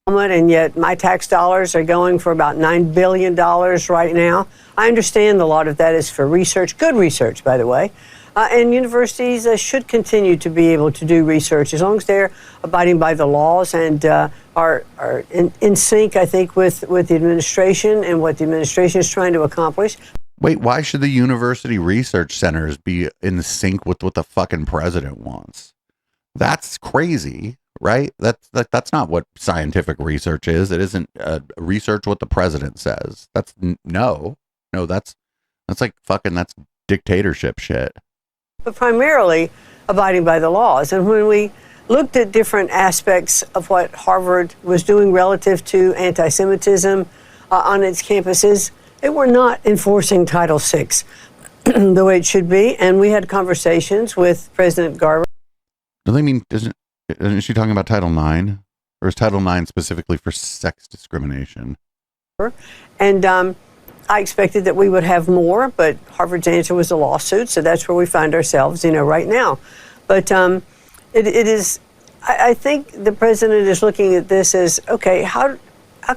And yet my tax dollars are going for about $9 billion right now. I understand a lot of that is for research, good research, by the way. And universities should continue to be able to do research as long as they're abiding by the laws and are in sync, I think, with the administration and what the administration is trying to accomplish. Wait, why should the university research centers be in sync with what the fucking president wants? That's crazy, right? That's not what scientific research is. It isn't research what the president says. That's that's dictatorship shit. But primarily abiding by the laws. And when we looked at different aspects of what Harvard was doing relative to anti-Semitism on its campuses, they were not enforcing Title VI the way it should be. And we had conversations with President Garber. Isn't she talking about Title IX? Or is Title IX specifically for sex discrimination? And I expected that we would have more, but Harvard's answer was a lawsuit, so that's where we find ourselves, right now. But it is, I think the president is looking at this as, okay, how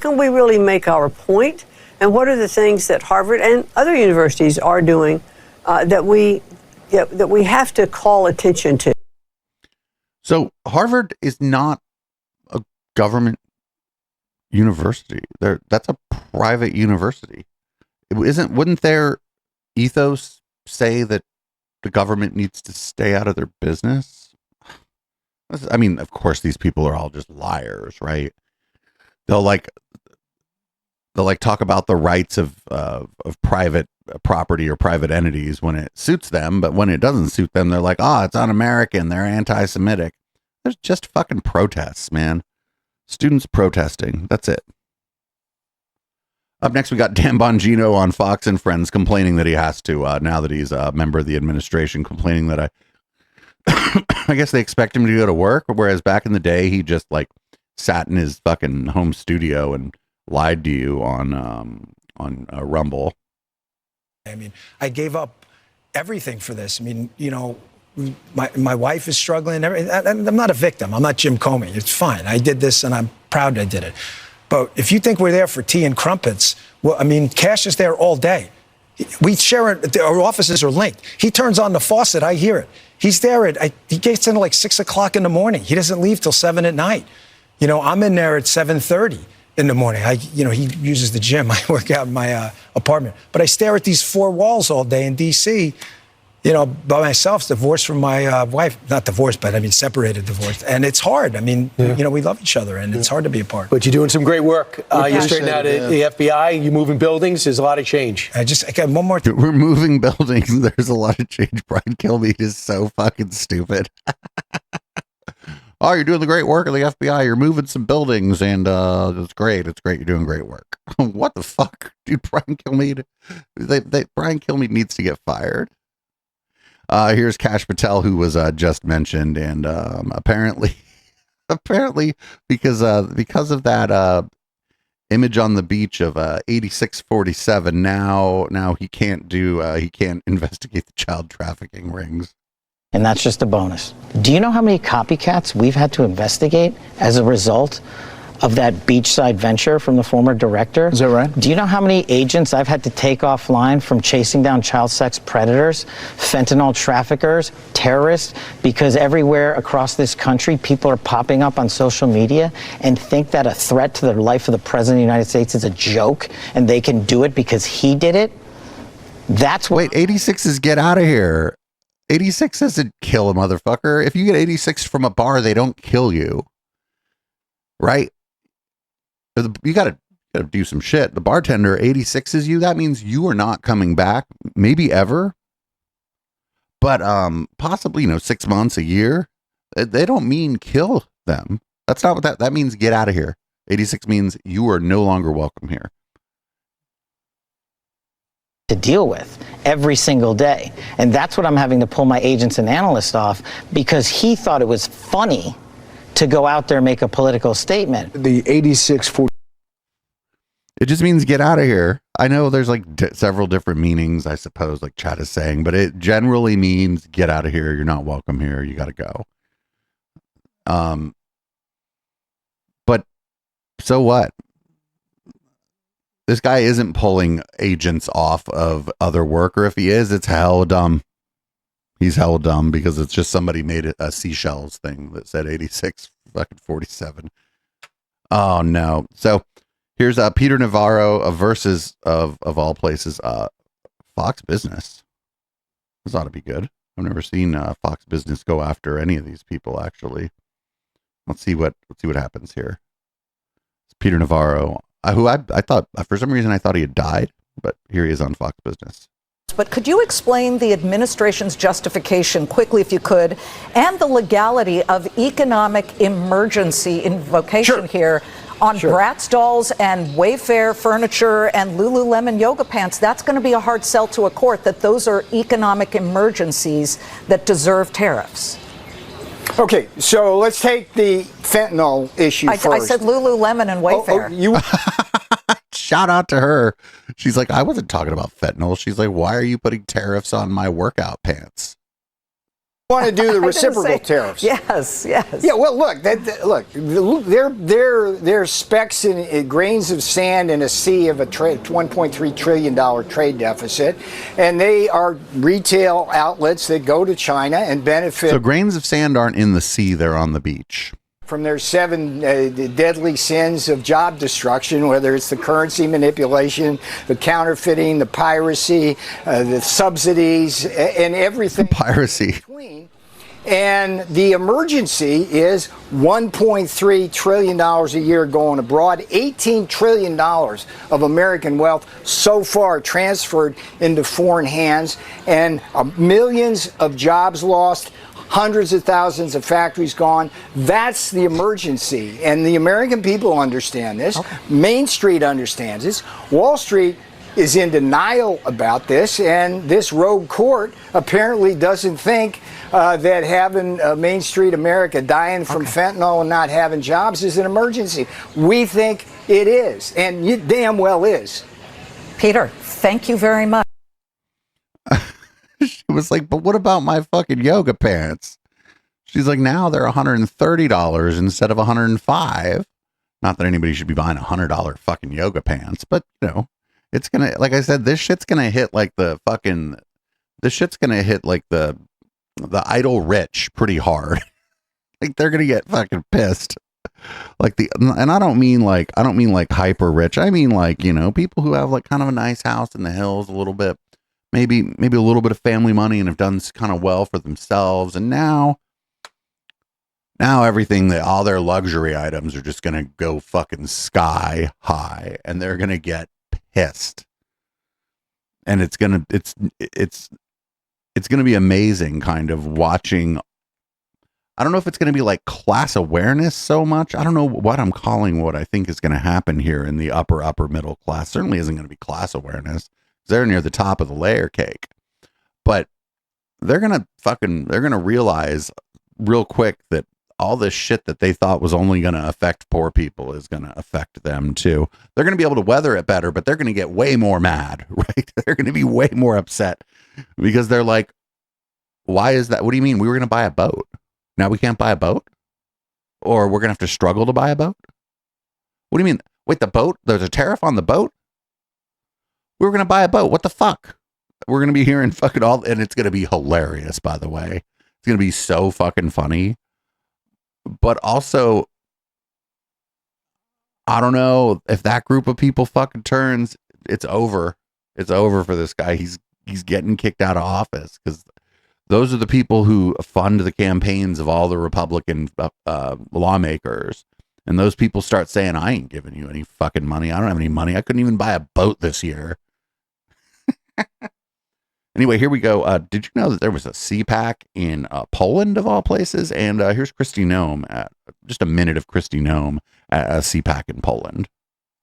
can we really make our point? And what are the things that Harvard and other universities are doing that we have to call attention to? So Harvard is not a government university. That's a private university. Wouldn't their ethos say that the government needs to stay out of their business? I mean, of course, these people are all just liars, right? They'll talk about the rights of private property or private entities when it suits them, but when it doesn't suit them, they're like, it's un-American, they're anti-Semitic. There's just fucking protests, man. Students protesting. That's it. Up next, we got Dan Bongino on Fox and Friends complaining that he has to, now that he's a member of the administration, complaining that I guess they expect him to go to work, whereas back in the day, he just sat in his fucking home studio and lied to you on Rumble. I mean, I gave up everything for this. I mean, my wife is struggling. I'm not a victim. I'm not Jim Comey. It's fine. I did this and I'm proud I did it. But if you think we're there for tea and crumpets, well, I mean, Cash is there all day. We share it. Our offices are linked. He turns on the faucet. I hear it. He's there he gets in at 6 o'clock in the morning. He doesn't leave till 7 at night. I'm in there at 7:30 in the morning. He uses the gym. I work out in my apartment. But I stare at these four walls all day in D.C., by myself, divorced from my wife. Not divorced, but separated, divorced. And it's hard. I mean, we love each other, and it's hard to be apart. But you're doing some great work. You're straightening out the FBI. You're moving buildings. There's a lot of change. I got one more thing. We're moving buildings. There's a lot of change. Brian Kilmeade is so fucking stupid. Oh, you're doing the great work of the FBI. You're moving some buildings, and it's great. It's great. You're doing great work. What the fuck, dude? Brian Kilmeade. Brian Kilmeade needs to get fired. Here's Kash Patel, who was just mentioned, and apparently because of that image on the beach of 8647, now he can't investigate the child trafficking rings. And that's just a bonus. Do you know how many copycats we've had to investigate as a result of that beachside venture from the former director? Is that right? Do you know how many agents I've had to take offline from chasing down child sex predators, fentanyl traffickers, terrorists? Because everywhere across this country, people are popping up on social media and think that a threat to the life of the President of the United States is a joke and they can do it because he did it. That's what. Wait, 86 is get out of here. 86 doesn't kill a motherfucker. If you get 86 from a bar, they don't kill you. right? You got to do some shit. The bartender 86s you. That means you are not coming back, maybe ever, but possibly 6 months, a year. They don't mean kill them. That's not what that means. Get out of here. 86 means you are no longer welcome here. To deal with every single day. And that's what I'm having to pull my agents and analysts off, because he thought it was funny to go out there and make a political statement. The 8640. It just means get out of here. I know there's like several different meanings, I suppose, like Chad is saying, but it generally means get out of here. You're not welcome here. You got to go. But so what? This guy isn't pulling agents off of other work, or if he is, it's hell dumb. He's hell dumb because it's just somebody made it a seashells thing that said 86 fucking 47. Oh no. So here's Peter Navarro versus of all places, Fox Business. This ought to be good. I've never seen Fox Business go after any of these people, actually. Let's see what happens here. It's Peter Navarro, who I thought, for some reason, I thought he had died, but here he is on Fox Business. But could you explain the administration's justification quickly, if you could, and the legality of economic emergency invocation here on Bratz dolls and Wayfair furniture and Lululemon yoga pants? That's going to be a hard sell to a court, that those are economic emergencies that deserve tariffs. Okay, so let's take the fentanyl issue first. I said Lululemon and Wayfair. You Shout out to her. She's like, I wasn't talking about fentanyl. She's like, why are you putting tariffs on my workout pants? Want to do the reciprocal tariffs? Yes. Yeah. Well, look. They're specks in grains of sand in a sea of a $1.3 trillion trade deficit, and they are retail outlets that go to China and benefit. So grains of sand aren't in the sea; they're on the beach. From their 7 deadly sins of job destruction, whether it's the currency manipulation, the counterfeiting, the piracy, the subsidies, and everything. Piracy. And the emergency is $1.3 trillion a year going abroad, $18 trillion of American wealth so far transferred into foreign hands, and millions of jobs lost, hundreds of thousands of factories gone. That's the emergency. And the American people understand this. Okay. Main Street understands this. Wall Street is in denial about this, and this rogue court apparently doesn't think that having Main Street America dying from fentanyl and not having jobs is an emergency. We think it is, and it damn well is. Peter, thank you very much. She was like, but what about my fucking yoga pants? She's like, now they're $130 instead of $105. Not that anybody should be buying $100 fucking yoga pants, but it's gonna, like I said, this shit's gonna hit like the idle rich pretty hard. Like they're gonna get fucking pissed. And I don't mean like hyper rich. I mean like, people who have like kind of a nice house in the hills, a little bit, maybe a little bit of family money, and have done kind of well for themselves. And now everything, all their luxury items are just going to go fucking sky high, and they're going to get pissed. And it's going to be amazing kind of watching. I don't know if it's going to be like class awareness so much. I don't know what I'm calling what I think is going to happen here in the upper middle class. Certainly isn't going to be class awareness. They're near the top of the layer cake, but they're going to realize real quick that all this shit that they thought was only going to affect poor people is going to affect them too. They're going to be able to weather it better, but they're going to get way more mad, right? They're going to be way more upset because they're like, why is that? What do you mean? We were going to buy a boat. Now we can't buy a boat? Or we're going to have to struggle to buy a boat? What do you mean? Wait, the boat? There's a tariff on the boat? We were going to buy a boat. What the fuck? We're going to be hearing fucking all, and it's going to be hilarious, by the way. It's going to be so fucking funny. But also, I don't know if that group of people fucking turns, it's over. It's over for this guy. He's getting kicked out of office because those are the people who fund the campaigns of all the Republican lawmakers. and those people start saying, I ain't giving you any fucking money. I don't have any money. I couldn't even buy a boat this year. Anyway, here we go. Did you know that there was a CPAC in Poland, of all places? And here's Kristi Noem, just a minute of Kristi Noem at a CPAC in Poland.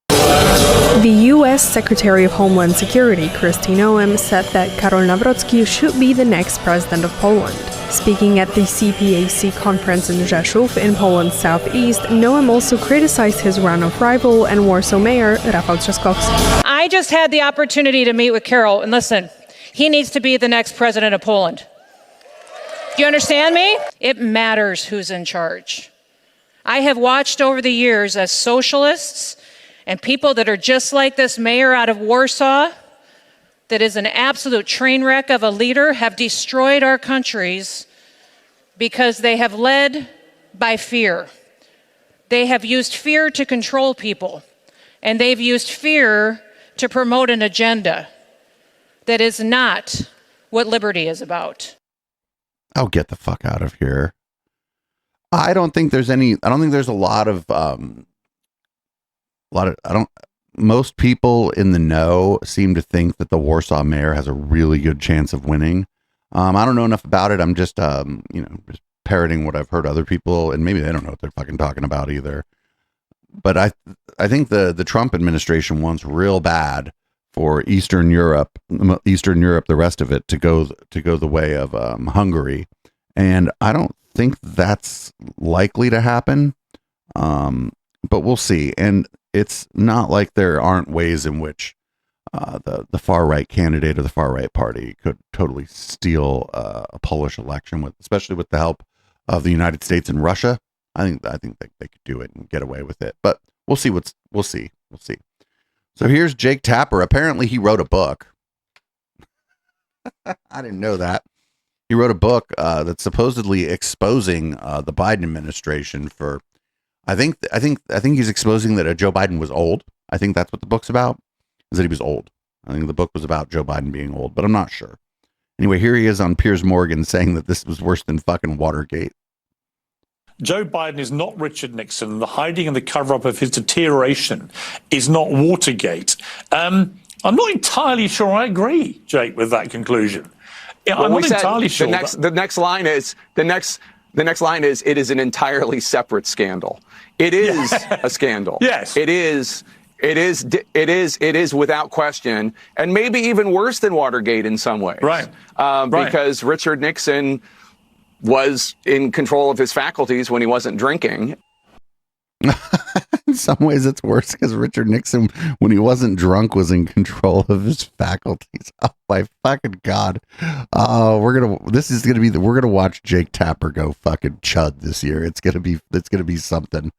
The U.S. Secretary of Homeland Security, Kristi Noem, said that Karol Nawrocki should be the next president of Poland. Speaking at the CPAC conference in Rzeszów in Poland's southeast, Noem also criticized his runoff rival and Warsaw Mayor, Rafał Trzaskowski. I just had the opportunity to meet with Karol, and listen, he needs to be the next president of Poland. Do you understand me? It matters who's in charge. I have watched over the years as socialists and people that are just like this mayor out of Warsaw, that is an absolute train wreck of a leader, have destroyed our countries because they have led by fear. They have used fear to control people, and they've used fear to promote an agenda that is not what liberty is about. Oh, get the fuck out of here. I don't think there's a lot of, most people in the know seem to think that the Warsaw mayor has a really good chance of winning. I don't know enough about it. I'm just, just parroting what I've heard other people, and maybe they don't know what they're fucking talking about either. But I think the Trump administration wants real bad for Eastern Europe, the rest of it to go the way of Hungary, and I don't think that's likely to happen. But we'll see. And it's not like there aren't ways in which the far right candidate or the far right party could totally steal a Polish election, especially with the help of the United States and Russia. I think they could do it and get away with it. But we'll see. We'll see. So here's Jake Tapper. Apparently he wrote a book. I didn't know that. He wrote a book that's supposedly exposing the Biden administration for, I think he's exposing that Joe Biden was old. I think that's what the book's about, is that he was old. I think the book was about Joe Biden being old, but I'm not sure. Anyway, here he is on Piers Morgan saying that this was worse than fucking Watergate. Joe Biden is not Richard Nixon. The hiding and the cover-up of his deterioration is not Watergate. I'm not entirely sure I agree, Jake, with that conclusion. I'm not entirely sure. The next line is it is an entirely separate scandal. It is a scandal. Yes. It is without question, and maybe even worse than Watergate in some ways. Right. Because Richard Nixon was in control of his faculties when he wasn't drinking. In some ways it's worse because Richard Nixon, when he wasn't drunk, was in control of his faculties. Oh my fucking God. We're gonna watch Jake Tapper go fucking chud this year. It's gonna be something.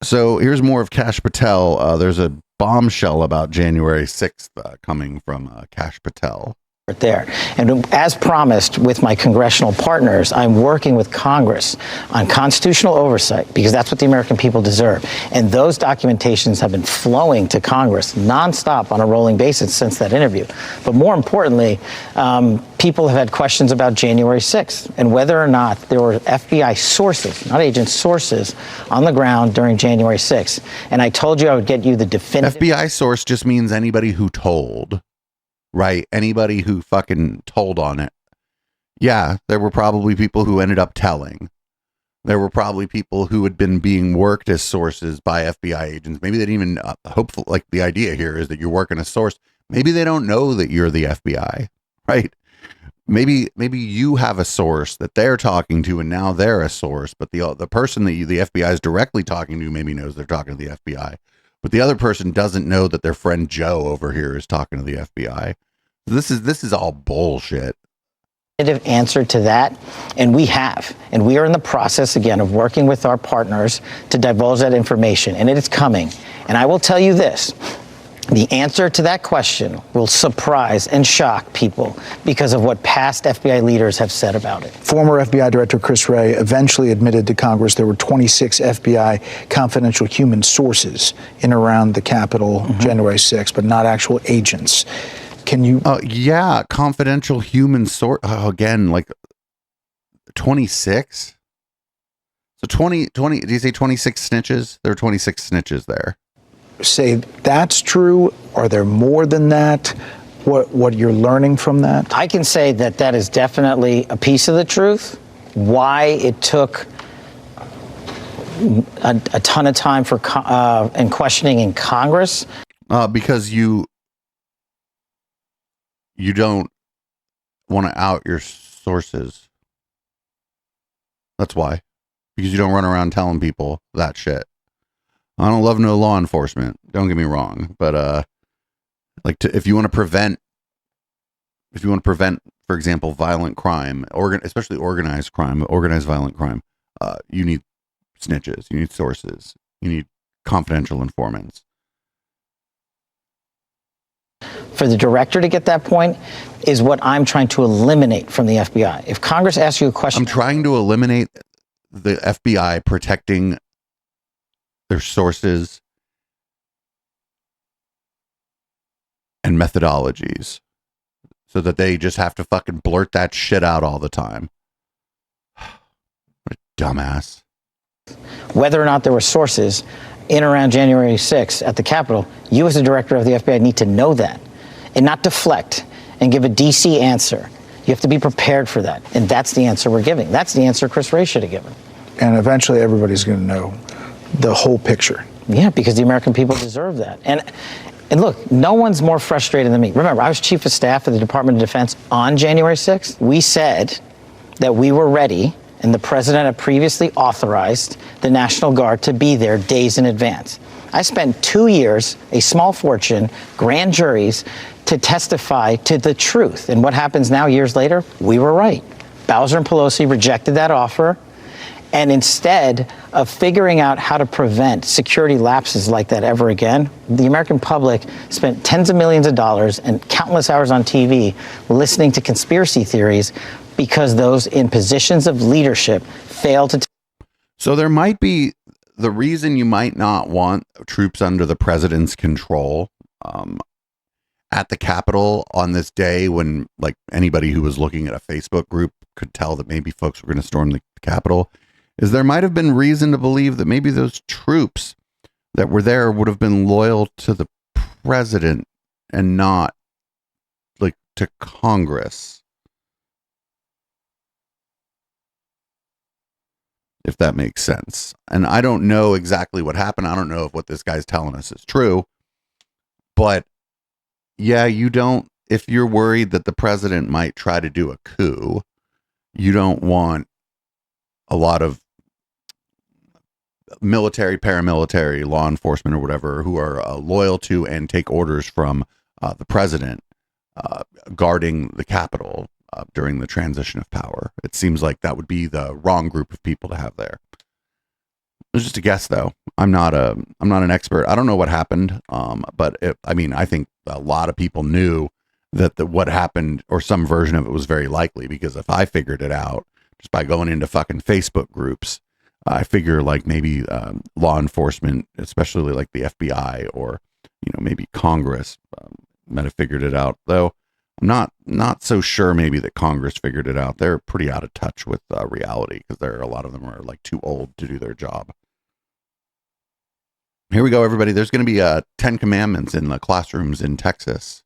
So here's more of Kash Patel. There's a bombshell about January 6th coming from Kash Patel. There. And as promised with my congressional partners, I'm working with Congress on constitutional oversight because that's what the American people deserve. And those documentations have been flowing to Congress nonstop on a rolling basis since that interview. But more importantly, people have had questions about January 6th and whether or not there were FBI sources, not agents, sources on the ground during January 6th. And I told you I would get you the definitive. FBI source just means anybody who told. Right. Anybody who fucking told on it. Yeah, there were probably people who ended up telling. There were probably people who had been being worked as sources by FBI agents. Maybe they didn't even hopeful. Like the idea here is that you're working a source. Maybe they don't know that you're the FBI. Right. Maybe you have a source that they're talking to and now they're a source. But the person that the FBI is directly talking to maybe knows they're talking to the FBI. But the other person doesn't know that their friend Joe over here is talking to the FBI. This is all bullshit. Answer to that, and we are in the process again of working with our partners to divulge that information, and it is coming. And I will tell you this. The answer to that question will surprise and shock people because of what past FBI leaders have said about it. Former FBI Director Chris Wray eventually admitted to Congress there were 26 FBI confidential human sources in around the Capitol January 6th, but not actual agents. Can you? Yeah, confidential human source. Again, like 26. So 20, do you say 26 snitches? There are 26 snitches there. Say that's true. Are there more than that? What you're learning from that? I can say that that is definitely a piece of the truth. Why it took a ton of time for and questioning in Congress. Because you don't want to out your sources. That's why. Because you don't run around telling people that shit. I don't love no law enforcement. Don't get me wrong, but if you want to prevent, for example, violent crime, especially organized violent crime, you need snitches, you need sources, you need confidential informants. For the director to get that point is what I'm trying to eliminate from the FBI. If Congress asks you a question, I'm trying to eliminate the FBI protecting their sources and methodologies so that they just have to fucking blurt that shit out all the time. What a dumbass. Whether or not there were sources in or around January 6th at the Capitol, you as the director of the FBI need to know that and not deflect and give a DC answer. You have to be prepared for that. And that's the answer we're giving. That's the answer Chris Wray should have given. And eventually everybody's going to know the whole picture. Yeah, because the American people deserve that. And look, no one's more frustrated than me. Remember, I was chief of staff at the Department of Defense on January 6th. We said that we were ready, and the president had previously authorized the National Guard to be there days in advance. I spent 2 years, a small fortune, grand juries, to testify to the truth. And what happens now, years later? We were right. Bowser and Pelosi rejected that offer. And instead of figuring out how to prevent security lapses like that ever again, the American public spent tens of millions of dollars and countless hours on TV listening to conspiracy theories because those in positions of leadership failed to. So there might be the reason you might not want troops under the president's control at the Capitol on this day when, like, anybody who was looking at a Facebook group could tell that maybe folks were going to storm the Capitol, is there might have been reason to believe that maybe those troops that were there would have been loyal to the president and not, like, to Congress. If that makes sense. And I don't know exactly what happened. I don't know if what this guy's telling us is true. But yeah, if you're worried that the president might try to do a coup, you don't want a lot of military, paramilitary, law enforcement or whatever who are loyal to and take orders from the president guarding the Capitol during the transition of power. It seems like that would be the wrong group of people to have there. It was just a guess, though. I'm not an expert. I don't know what happened, but I think a lot of people knew that what happened or some version of it was very likely, because if I figured it out just by going into fucking Facebook groups, I figure like maybe law enforcement, especially like the FBI or maybe Congress, might have figured it out. Though I'm not so sure maybe that Congress figured it out. They're pretty out of touch with reality because a lot of them are like too old to do their job. Here we go, everybody. There's going to be 10 commandments in the classrooms in Texas.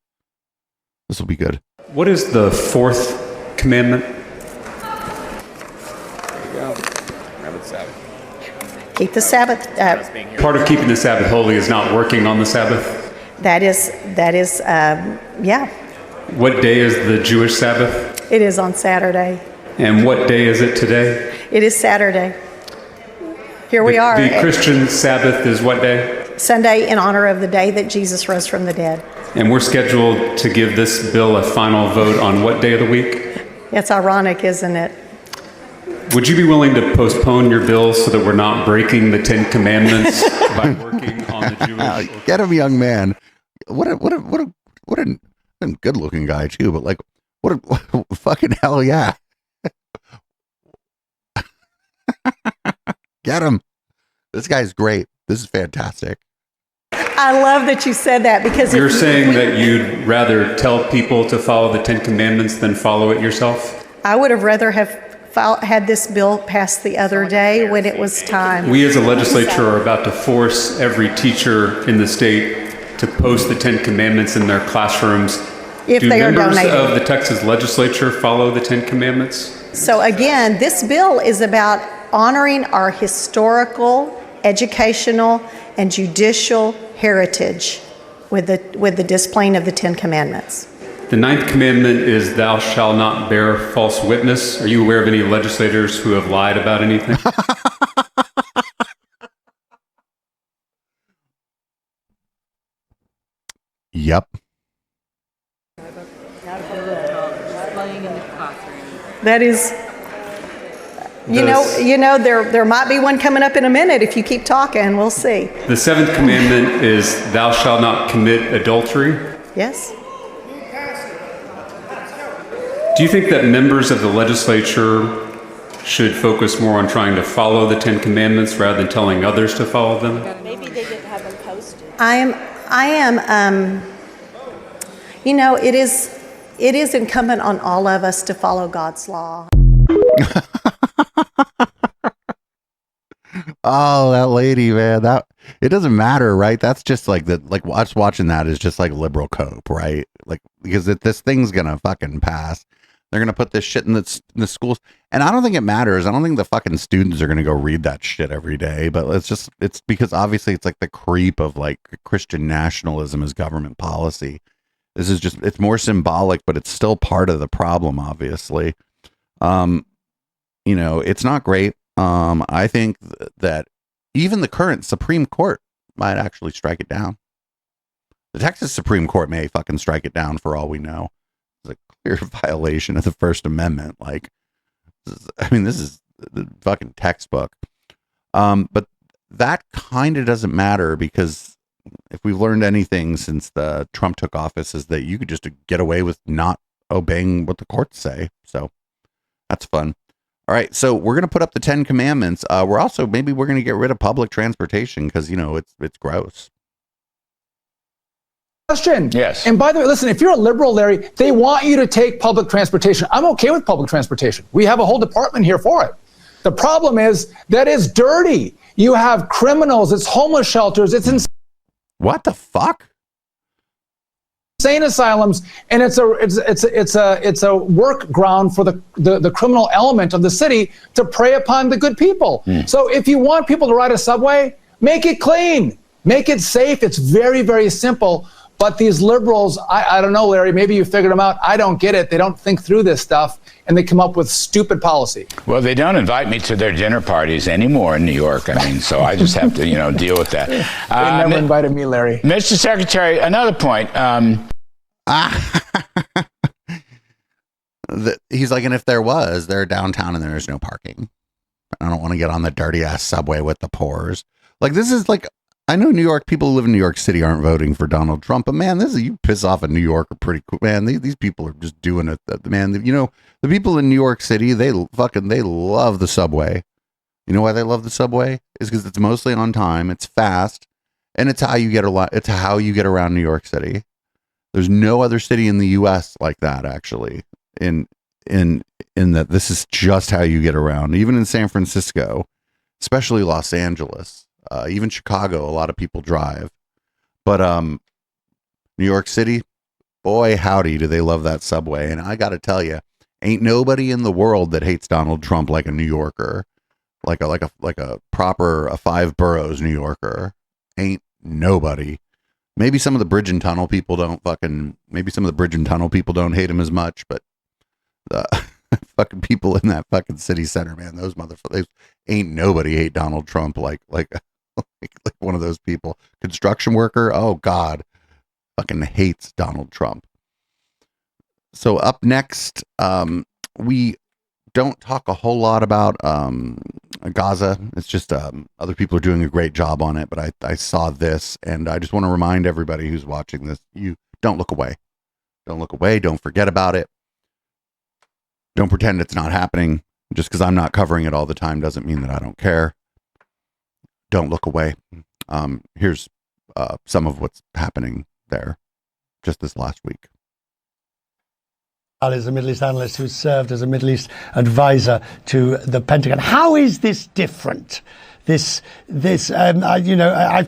This will be good. What is the fourth commandment? Keep the Sabbath. Part of keeping the Sabbath holy is not working on the Sabbath. That is, yeah. What day is the Jewish Sabbath? It is on Saturday. And what day is it today? It is Saturday. Here we are. The Christian Sabbath is what day? Sunday, in honor of the day that Jesus rose from the dead. And we're scheduled to give this bill a final vote on what day of the week? It's ironic, isn't it? Would you be willing to postpone your bill so that we're not breaking the 10 Commandments by working on the Jewish? Get him, young man. What a good-looking guy too. But like, what a fucking hell, yeah. Get him. This guy's great. This is fantastic. I love that you said that, because you're saying that you'd rather tell people to follow the 10 Commandments than follow it yourself? I would have rather have had this bill passed the other day when it was time. We as a legislature are about to force every teacher in the state to post the 10 Commandments in their classrooms. If they are members donated. of the Texas legislature follow the 10 Commandments? So again, this bill is about honoring our historical, educational, and judicial heritage with the displaying of the 10 Commandments. The 9th commandment is thou shalt not bear false witness. Are you aware of any legislators who have lied about anything? Yep. That is, you know, there might be one coming up in a minute if you keep talking. We'll see. The 7th commandment is thou shalt not commit adultery. Yes. Do you think that members of the legislature should focus more on trying to follow the 10 Commandments rather than telling others to follow them? Maybe they didn't have them posted. I am, you know, it is incumbent on all of us to follow God's law. Oh, that lady, man, that it doesn't matter, right? That's just like us watching that is just like liberal cope, right? Like, because this thing's gonna fucking pass. They're gonna put this shit in the schools, and I don't think it matters. I don't think the fucking students are gonna go read that shit every day. But it's because obviously it's like the creep of like Christian nationalism as government policy. This is just, it's more symbolic, but it's still part of the problem, obviously. You know, it's not great. I think that even the current Supreme Court might actually strike it down. The Texas Supreme Court may fucking strike it down for all we know. It's a clear violation of the First Amendment. Like, this is the fucking textbook. But that kind of doesn't matter, because if we've learned anything since Trump took office, is that you could just get away with not obeying what the courts say. So that's fun. All right, so we're going to put up the 10 Commandments. We're going to get rid of public transportation because, you know, it's gross. Question. Yes. And by the way, listen, if you're a liberal, Larry, they want you to take public transportation. I'm okay with public transportation. We have a whole department here for it. The problem is that it's dirty. You have criminals, it's homeless shelters, it's insane. What the fuck? Insane asylums, and it's a work ground for the criminal element of the city to prey upon the good people. So if you want people to ride a subway, make it clean, make it safe. It's very, very simple. But these liberals, I don't know, Larry, maybe you figured them out. I don't get it. They don't think through this stuff, and they come up with stupid policy. Well, they don't invite me to their dinner parties anymore in New York. I mean, so I just have to, deal with that. They never invited me, Larry. Mr. Secretary, another point. He's like, and if they're downtown and there's no parking. I don't want to get on the dirty ass subway with the pores. Like, this is like, I know New York people who live in New York City aren't voting for Donald Trump, but man, you piss off a New Yorker pretty quick, man. These people are just doing it, man. The people in New York City, they love the subway. You know why they love the subway? Is because it's mostly on time, it's fast, and it's how you get around New York City. There's no other city in the U.S. like that, actually. In that this is just how you get around. Even in San Francisco, especially Los Angeles. Even Chicago, a lot of people drive. But New York City, boy howdy, do they love that subway. And I got to tell you, ain't nobody in the world that hates Donald Trump like a New Yorker, like a proper 5 boroughs New Yorker. Ain't nobody. Maybe some of the bridge and tunnel people don't hate him as much, but the fucking people in that fucking city center, man, those motherfuckers, ain't nobody hate Donald Trump like one of those people. Construction worker, oh God, fucking hates Donald Trump. So up next, we don't talk a whole lot about Gaza. It's just other people are doing a great job on it, but I saw this, and I just want to remind everybody who's watching this, you don't look away. Don't look away. Don't forget about it. Don't pretend it's not happening. Just because I'm not covering it all the time doesn't mean that I don't care. Don't look away. Here's some of what's happening there just this last week. is a Middle East analyst who served as a Middle East advisor to the Pentagon. How is this different? I've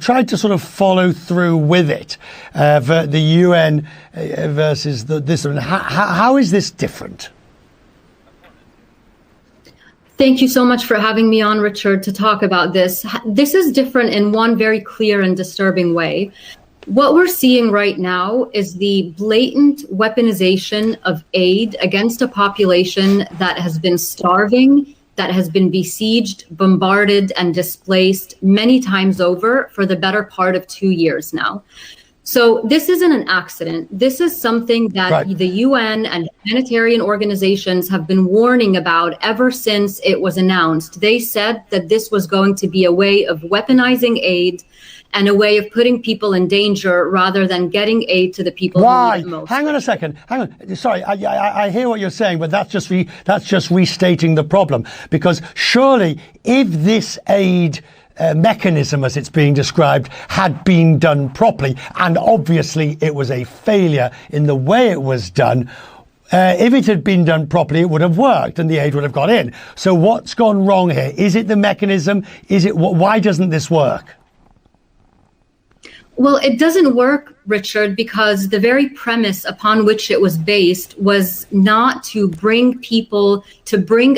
tried to sort of follow through with it, the UN versus this one. How is this different? Thank you so much for having me on, Richard, to talk about this. This is different in one very clear and disturbing way. What we're seeing right now is the blatant weaponization of aid against a population that has been starving, that has been besieged, bombarded, and displaced many times over for the better part of 2 years now. So this isn't an accident. This is something that the UN and humanitarian organizations have been warning about ever since it was announced. They said that this was going to be a way of weaponizing aid and a way of putting people in danger rather than getting aid to the people who need it most. Hang on a second. Hang on. Sorry, I hear what you're saying, but that's just restating the problem. Because surely, if this aid mechanism, as it's being described, had been done properly, and obviously it was a failure in the way it was done. If it had been done properly, it would have worked and the aid would have got in. So what's gone wrong here? Is it the mechanism? Why doesn't this work? Well, it doesn't work, Richard, because the very premise upon which it was based was not to bring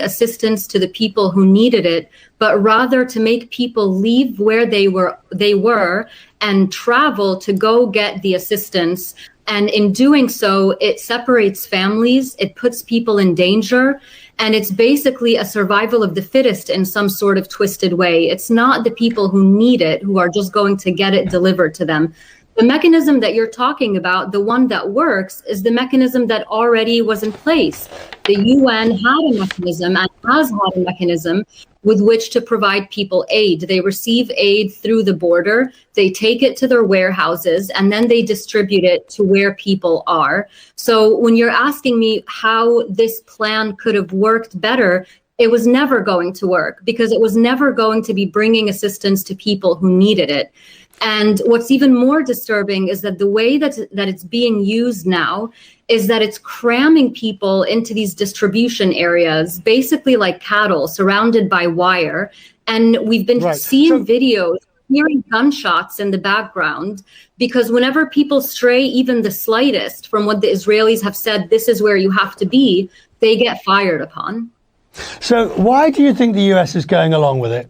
assistance to the people who needed it, but rather to make people leave where they were and travel to go get the assistance. And in doing so, it separates families, it puts people in danger, and it's basically a survival of the fittest in some sort of twisted way. It's not the people who need it who are just going to get it delivered to them. The mechanism that you're talking about, the one that works, is the mechanism that already was in place. The UN had a mechanism and has had a mechanism with which to provide people aid. They receive aid through the border, they take it to their warehouses, and then they distribute it to where people are. So when you're asking me how this plan could have worked better, it was never going to work because it was never going to be bringing assistance to people who needed it. And what's even more disturbing is that the way that it's being used now is that it's cramming people into these distribution areas, basically like cattle surrounded by wire. And we've been seeing videos, hearing gunshots in the background, because whenever people stray even the slightest from what the Israelis have said, this is where you have to be, they get fired upon. So why do you think the US is going along with it?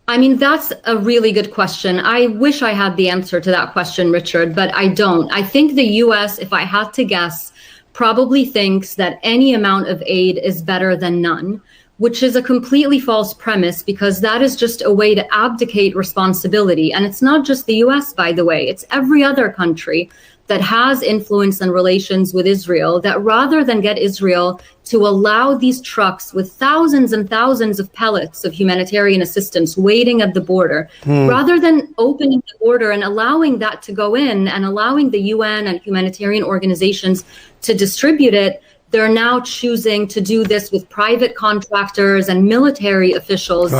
I mean, that's a really good question. I wish I had the answer to that question, Richard, but I don't. I think the US, if I had to guess, probably thinks that any amount of aid is better than none, which is a completely false premise because that is just a way to abdicate responsibility. And it's not just the US, by the way, it's every other country that has influence and relations with Israel, that rather than get Israel to allow these trucks with thousands and thousands of pallets of humanitarian assistance waiting at the border, rather than opening the border and allowing that to go in and allowing the UN and humanitarian organizations to distribute it, they're now choosing to do this with private contractors and military officials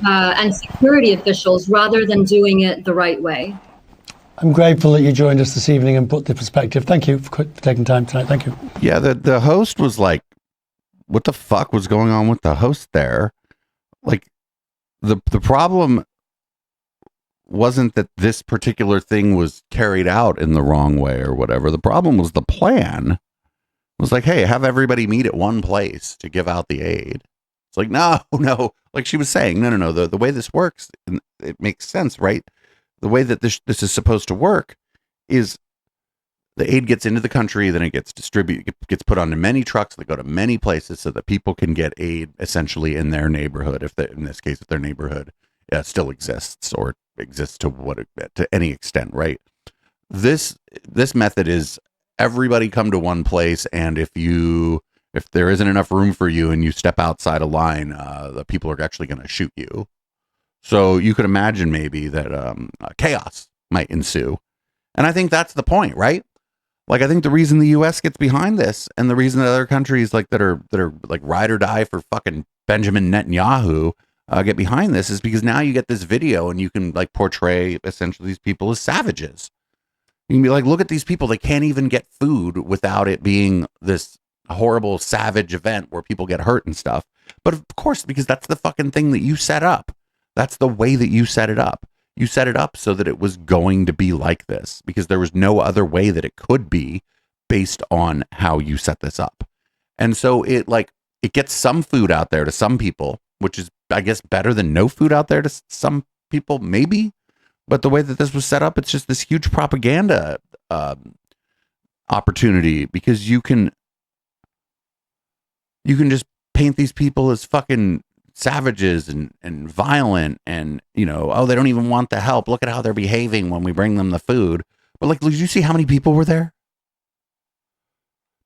and security officials rather than doing it the right way. I'm grateful that you joined us this evening and put the perspective. Thank you for taking time tonight. Thank you. Yeah, the host was like, what the fuck was going on with the host there? Like, the problem wasn't that this particular thing was carried out in the wrong way or whatever. The problem was the plan. It was like, hey, have everybody meet at one place to give out the aid. It's like, no. Like she was saying, no. The way this works, and it makes sense, right? The way that this is supposed to work is the aid gets into the country, then it gets distributed, gets put onto many trucks that go to many places so that people can get aid essentially in their neighborhood. In this case, if their neighborhood still exists or exists to any extent, right? This method is everybody come to one place, and if there isn't enough room for you and you step outside a line, the people are actually going to shoot you. So you could imagine maybe that chaos might ensue. And I think that's the point, right? Like, I think the reason the US gets behind this and the reason that other countries that are like ride or die for fucking Benjamin Netanyahu get behind this is because now you get this video and you can like portray essentially these people as savages. You can be like, look at these people. They can't even get food without it being this horrible, savage event where people get hurt and stuff. But of course, because that's the fucking thing that you set up. That's the way that you set it up. You set it up so that it was going to be like this because there was no other way that it could be based on how you set this up. And so it gets some food out there to some people, which is, I guess, better than no food out there to some people, maybe. But the way that this was set up, it's just this huge propaganda opportunity because you can just paint these people as fucking savages and violent and, you know, oh, they don't even want the help. Look at how they're behaving when we bring them the food. But like, did you see how many people were there?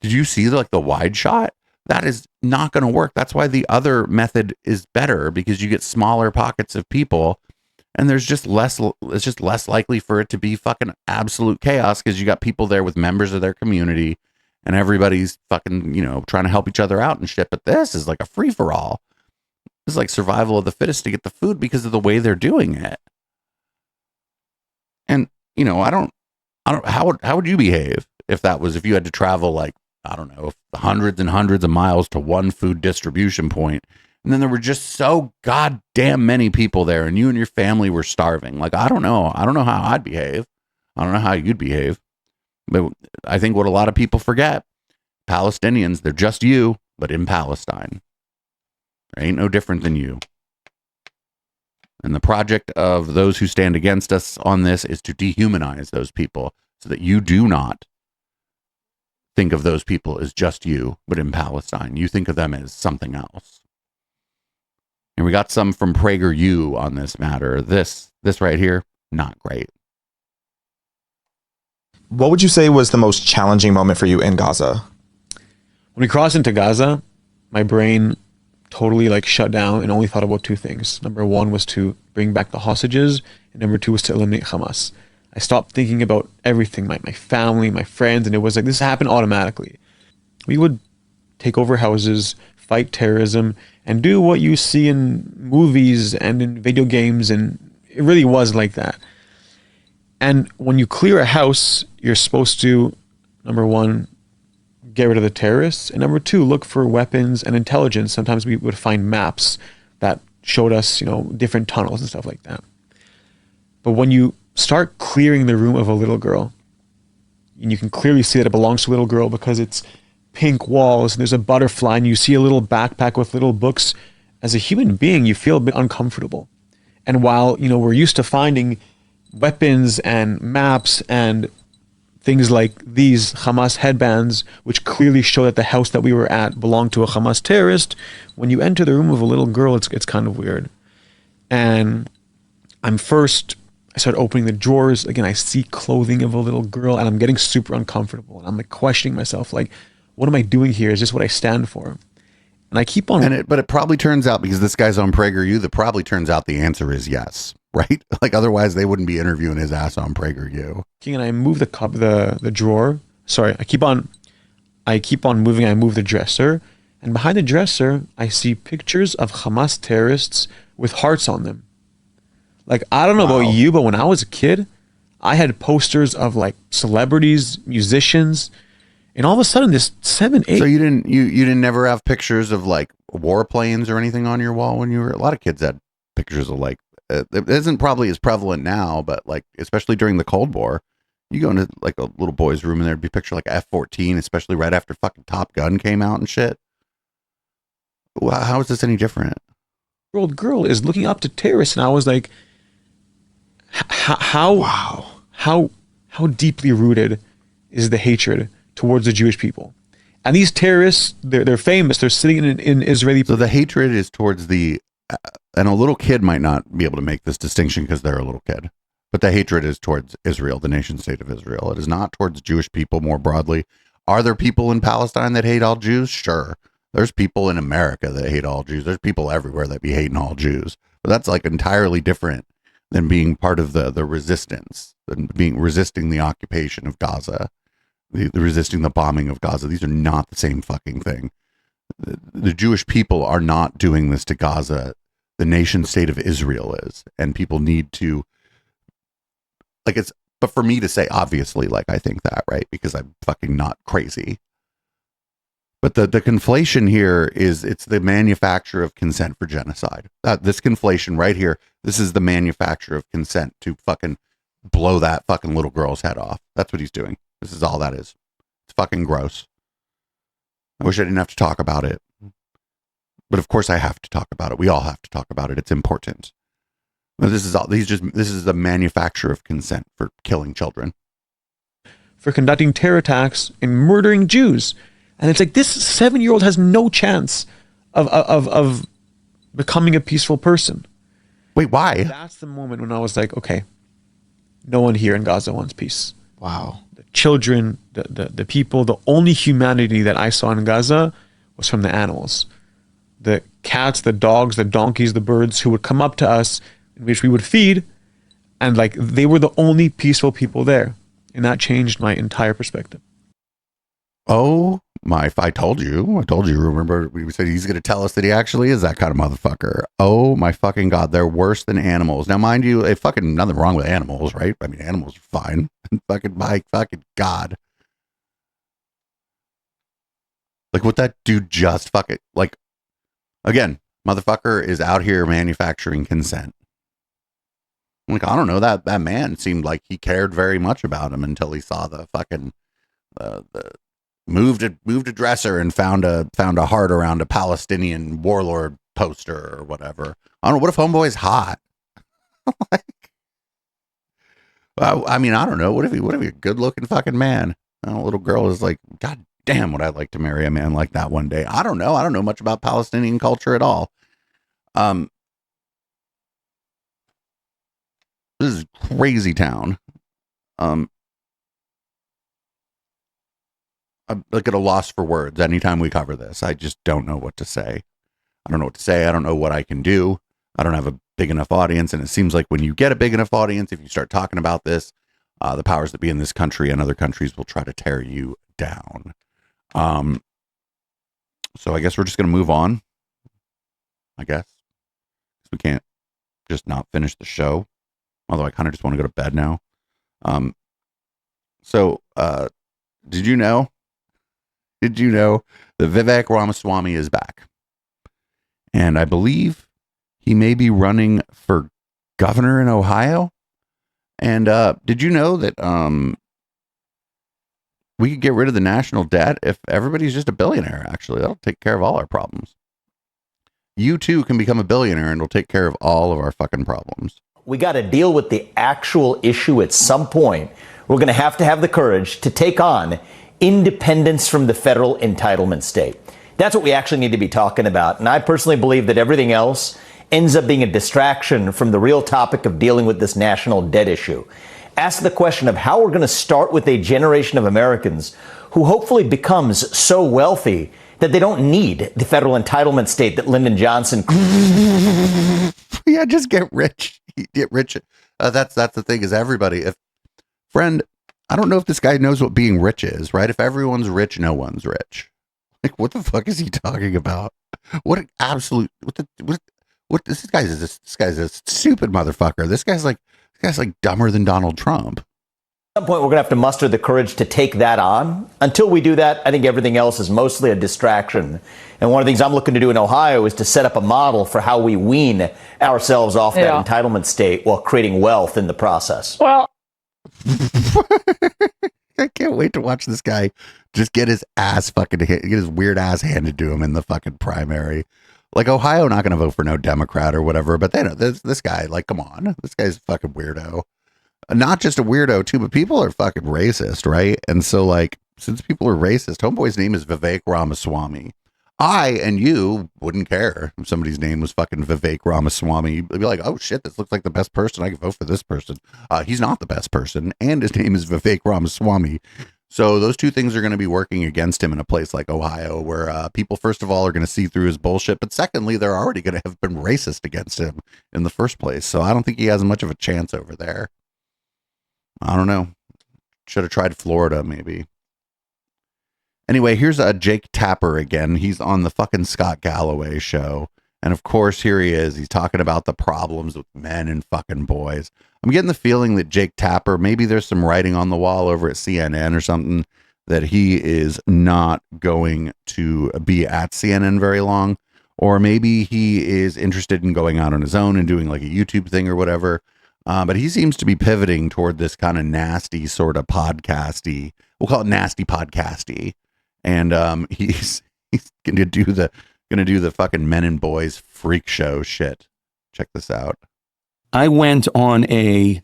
Did you see the wide shot? That is not going to work. That's why the other method is better because you get smaller pockets of people and there's just less, it's just less likely for it to be fucking absolute chaos because you got people there with members of their community and everybody's fucking, you know, trying to help each other out and shit. But this is like a free for all. This is like survival of the fittest to get the food because of the way they're doing it. And, you know, how would you behave if you had to travel like, I don't know, hundreds and hundreds of miles to one food distribution point, and then there were just so goddamn many people there and you and your family were starving. Like, I don't know how I'd behave. I don't know how you'd behave. But I think what a lot of people forget, Palestinians, they're just you, but in Palestine. There ain't no different than you. And the project of those who stand against us on this is to dehumanize those people so that you do not think of those people as just you, but in Palestine. You think of them as something else. And we got some from PragerU on this matter. This right here, not great. What would you say was the most challenging moment for you in Gaza? When we crossed into Gaza, my brain totally shut down and only thought about two things. Number one was to bring back the hostages, and number two was to eliminate Hamas. I stopped thinking about everything, my family, my friends, and it was like this happened automatically. We would take over houses, fight terrorism, and do what you see in movies and in video games, and it really was like that. And when you clear a house, you're supposed to, number one, get rid of the terrorists, and number two, look for weapons and intelligence. Sometimes we would find maps that showed us, different tunnels and stuff like that. But when you start clearing the room of a little girl, and you can clearly see that it belongs to a little girl because it's pink walls and there's a butterfly and you see a little backpack with little books, as a human being, you feel a bit uncomfortable. And while, we're used to finding weapons and maps and things like these Hamas headbands, which clearly show that the house that we were at belonged to a Hamas terrorist, when you enter the room of a little girl, it's kind of weird. And I start opening the drawers. Again, I see clothing of a little girl and I'm getting super uncomfortable. And I'm questioning myself, what am I doing here? Is this what I stand for? And I keep on. But it probably turns out, because this guy's on PragerU, that probably turns out the answer is yes, right? Otherwise they wouldn't be interviewing his ass on PragerU. And I move the drawer. Sorry, I keep on moving. I move the dresser. And behind the dresser, I see pictures of Hamas terrorists with hearts on them. I don't know about you, but when I was a kid, I had posters of celebrities, musicians, and all of a sudden this 7, 8. So you didn't never have pictures of warplanes or anything on your wall when you were? A lot of kids had pictures of it isn't probably as prevalent now, but especially during the Cold War, you go into a little boy's room and there'd be a picture F-14, especially right after fucking Top Gun came out and shit. How is this any different? Old girl is looking up to terrorists, and I was like, how deeply rooted is the hatred towards the Jewish people? And these terrorists, they're famous. They're sitting in Israeli. So the hatred is towards and a little kid might not be able to make this distinction because they're a little kid, but the hatred is towards Israel, the nation state of Israel. It is not towards Jewish people more broadly. Are there people in Palestine that hate all Jews? Sure. There's people in America that hate all Jews. There's people everywhere that be hating all Jews. But that's entirely different than being part of the resistance, than resisting the occupation of Gaza, the resisting the bombing of Gaza. These are not the same fucking thing. The Jewish people are not doing this to Gaza. The nation state of Israel is. And people need to, But for me to say, obviously, like, I think that, right? Because I'm fucking not crazy. But the conflation here is it's the manufacture of consent for genocide. This conflation right here, this is the manufacture of consent to fucking blow that fucking little girl's head off. That's what he's doing. This is all that is. It's fucking gross. I wish I didn't have to talk about it. But of course I have to talk about it. We all have to talk about it. It's important. But this is all this is the manufacture of consent for killing children. For conducting terror attacks and murdering Jews. And it's like, this 7-year-old has no chance of becoming a peaceful person. Wait, why? That's the moment when I was like, okay, no one here in Gaza wants peace. Wow. The children, the people, the only humanity that I saw in Gaza was from the animals. The cats, the dogs, the donkeys, the birds who would come up to us, in which we would feed, and like they were the only peaceful people there. And that changed my entire perspective. Oh my, I told you, remember we said he's going to tell us that he actually is that kind of motherfucker. Oh my fucking God. They're worse than animals. Now, mind you, fucking nothing wrong with animals, right? I mean, animals are fine. Fucking my fucking God. Like what that dude just fucking, like, again, motherfucker is out here manufacturing consent. Like, I don't know, that man seemed like he cared very much about him until he saw the fucking, the moved a dresser and found a heart around a Palestinian warlord poster or whatever. I don't know. What if homeboy's hot? Like, well, I mean, I don't know. What if he a good looking fucking man? A little girl is like, God damn, would I like to marry a man like that one day? I don't know. I don't know much about Palestinian culture at all. This is crazy town. I'm like at a loss for words anytime we cover this. I just don't know what to say. I don't know what to say. I don't know what I can do. I don't have a big enough audience. And it seems like when you get a big enough audience, if you start talking about this, the powers that be in this country and other countries will try to tear you down. So I guess we're just going to move on. I guess we can't just not finish the show. Although I kind of just want to go to bed now. Did you know that Vivek Ramaswamy is back? And I believe he may be running for governor in Ohio. And did you know that we could get rid of the national debt if everybody's just a billionaire, actually? That'll take care of all our problems. You too can become a billionaire and it'll take care of all of our fucking problems. We got to deal with the actual issue at some point. We're going to have the courage to take on independence from the federal entitlement state. That's what we actually need to be talking about. And I personally believe that everything else ends up being a distraction from the real topic of dealing with this national debt issue. Ask the question of how we're going to start with a generation of Americans who hopefully becomes so wealthy that they don't need the federal entitlement state that Lyndon Johnson. Yeah, just get rich. Get rich. That's the thing is everybody. Friend, I don't know if this guy knows what being rich is, right? If everyone's rich, no one's rich. Like, what the fuck is he talking about? What an absolute, this guy's a stupid motherfucker. This guy's like dumber than Donald Trump. At some point, we're going to have to muster the courage to take that on. Until we do that, I think everything else is mostly a distraction. And one of the things I'm looking to do in Ohio is to set up a model for how we wean ourselves off that entitlement state while creating wealth in the process. Well, I can't wait to watch this guy just get his weird ass handed to him in the fucking primary. Like, Ohio not going to vote for no Democrat or whatever, but they know this guy, like, come on, this guy's a fucking weirdo. Not just a weirdo too, but people are fucking racist, right? And so, like, since people are racist, homeboy's name is Vivek Ramaswamy. I and you wouldn't care if somebody's name was fucking Vivek Ramaswamy. You'd be like, oh shit, this looks like the best person. I can vote for this person. He's not the best person, and his name is Vivek Ramaswamy. So those two things are going to be working against him in a place like Ohio, where people, first of all, are going to see through his bullshit, but secondly, they're already going to have been racist against him in the first place. So I don't think he has much of a chance over there. I don't know. Should have tried Florida, maybe. Anyway, here's Jake Tapper again. He's on the fucking Scott Galloway show. And of course, here he is. He's talking about the problems with men and fucking boys. I'm getting the feeling that Jake Tapper, maybe there's some writing on the wall over at CNN or something, that he is not going to be at CNN very long. Or maybe he is interested in going out on his own and doing like a YouTube thing or whatever. But he seems to be pivoting toward this kind of nasty sort of podcasty. We'll call it nasty podcasty. And he's gonna do the fucking Men and Boys freak show shit. Check this out. I went on a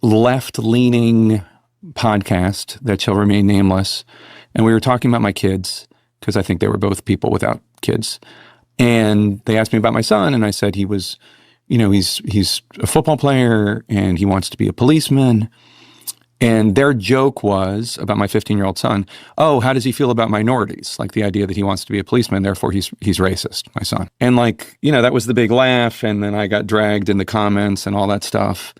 left-leaning podcast that shall remain nameless, and we were talking about my kids because I think they were both people without kids. And they asked me about my son, and I said he was, he's a football player and he wants to be a policeman. And their joke was about my 15-year-old son. Oh, how does he feel about minorities? Like the idea that he wants to be a policeman, therefore he's racist, my son. And that was the big laugh. And then I got dragged in the comments and all that stuff.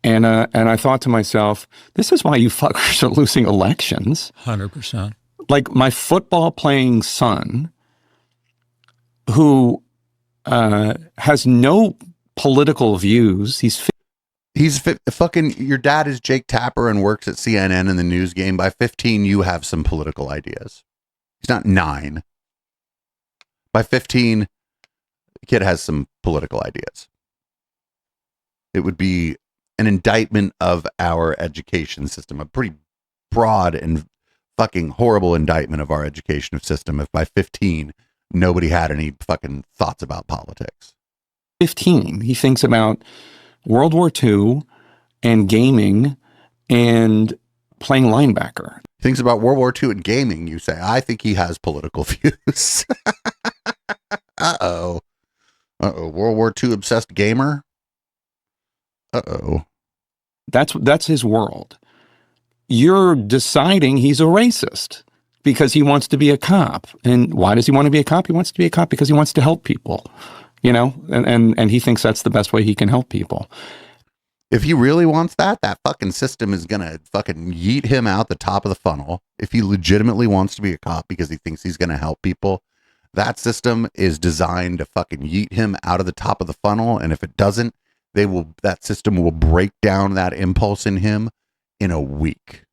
And I thought to myself, this is why you fuckers are losing elections. 100%. Like my football playing son, who has no political views. Fucking, your dad is Jake Tapper and works at CNN in the news game. By 15, you have some political ideas. He's not 9. By 15, the kid has some political ideas. It would be an indictment of our education system, a pretty broad and fucking horrible indictment of our education system if by 15, nobody had any fucking thoughts about politics. 15, he thinks about World War II and gaming and playing linebacker. Thinks about World War II and gaming, you say. I think he has political views. Uh-oh. World War II obsessed gamer? Uh-oh. That's his world. You're deciding he's a racist because he wants to be a cop. And why does he want to be a cop? He wants to be a cop because he wants to help people. And he thinks that's the best way he can help people. If he really wants that fucking system is going to fucking yeet him out the top of the funnel. If he legitimately wants to be a cop because he thinks he's going to help people, that system is designed to fucking yeet him out of the top of the funnel. And if it doesn't, that system will break down that impulse in him in a week.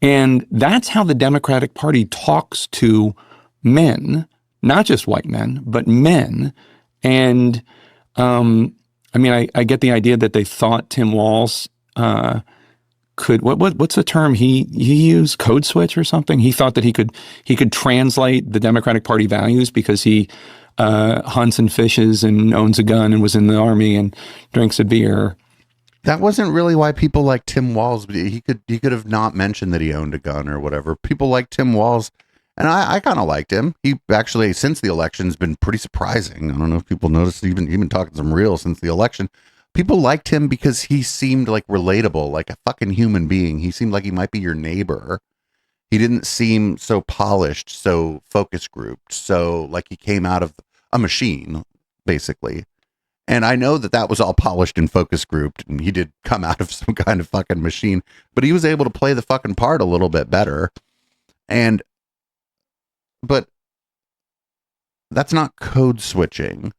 And that's how the Democratic Party talks to men. Not just white men, but men. And, I get the idea that they thought Tim Walz could, what's the term he used? Code switch or something? He thought that he could translate the Democratic Party values because he hunts and fishes and owns a gun and was in the army and drinks a beer. That wasn't really why people like Tim Walz. He could have not mentioned that he owned a gun or whatever. People like Tim Walz. And I kind of liked him. He actually, since the election, has been pretty surprising. I don't know if people noticed, he's been talking some real since the election. People liked him because he seemed like relatable, like a fucking human being. He seemed like he might be your neighbor. He didn't seem so polished, so focus grouped, so like he came out of a machine, basically. And I know that was all polished and focus grouped, and he did come out of some kind of fucking machine, but he was able to play the fucking part a little bit better. But that's not code switching.